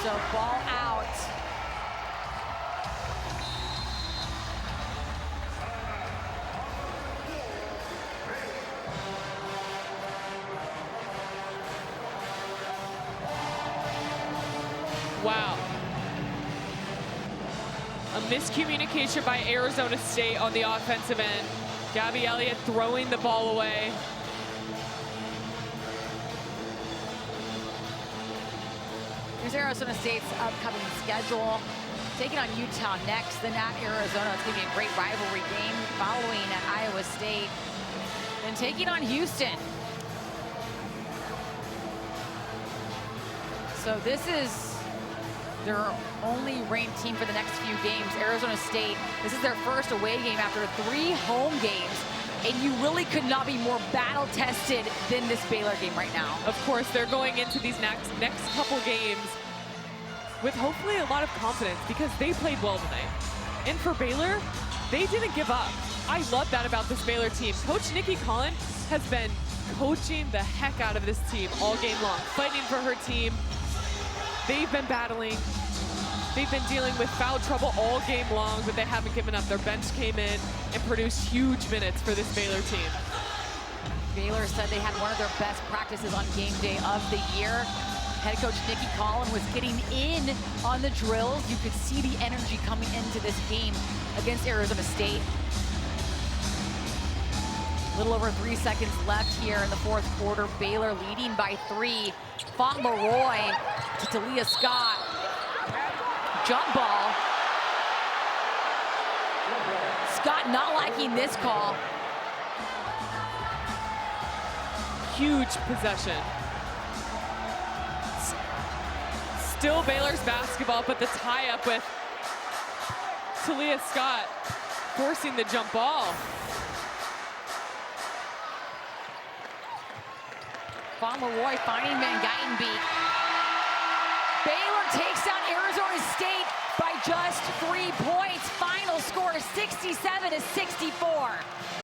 So ball out. Wow. A miscommunication by Arizona State on the offensive end. Gabby Elliott throwing the ball away. Here's Arizona State's upcoming schedule. Taking on Utah next, then at Arizona. It's going to be a great rivalry game following at Iowa State. Then taking on Houston. So this is their only ranked team for the next few games. Arizona State, this is their first away game after 3 home games. And you really could not be more battle-tested than this Baylor game right now. Of course, they're going into these next couple games with hopefully a lot of confidence because they played well tonight. And for Baylor, they didn't give up. I love that about this Baylor team. Coach Nikki Collins has been coaching the heck out of this team all game long, fighting for her team. They've been battling. They've been dealing with foul trouble all game long, but they haven't given up. Their bench came in and produced huge minutes for this Baylor team. Baylor said they had one of their best practices on game day of the year. Head coach Nikki Collins was getting in on the drills. You could see the energy coming into this game against Arizona State. A little over 3 seconds left here in the fourth quarter. Baylor leading by 3. Fauntleroy to Talia Scott. Jump ball. Scott not liking this call. Huge possession. Still Baylor's basketball, but the tie-up with Talia Scott forcing the jump ball. Fauntleroy finding Van Geitenbeek. Baylor takes down Arizona State by just 3 points. Final score 67-64.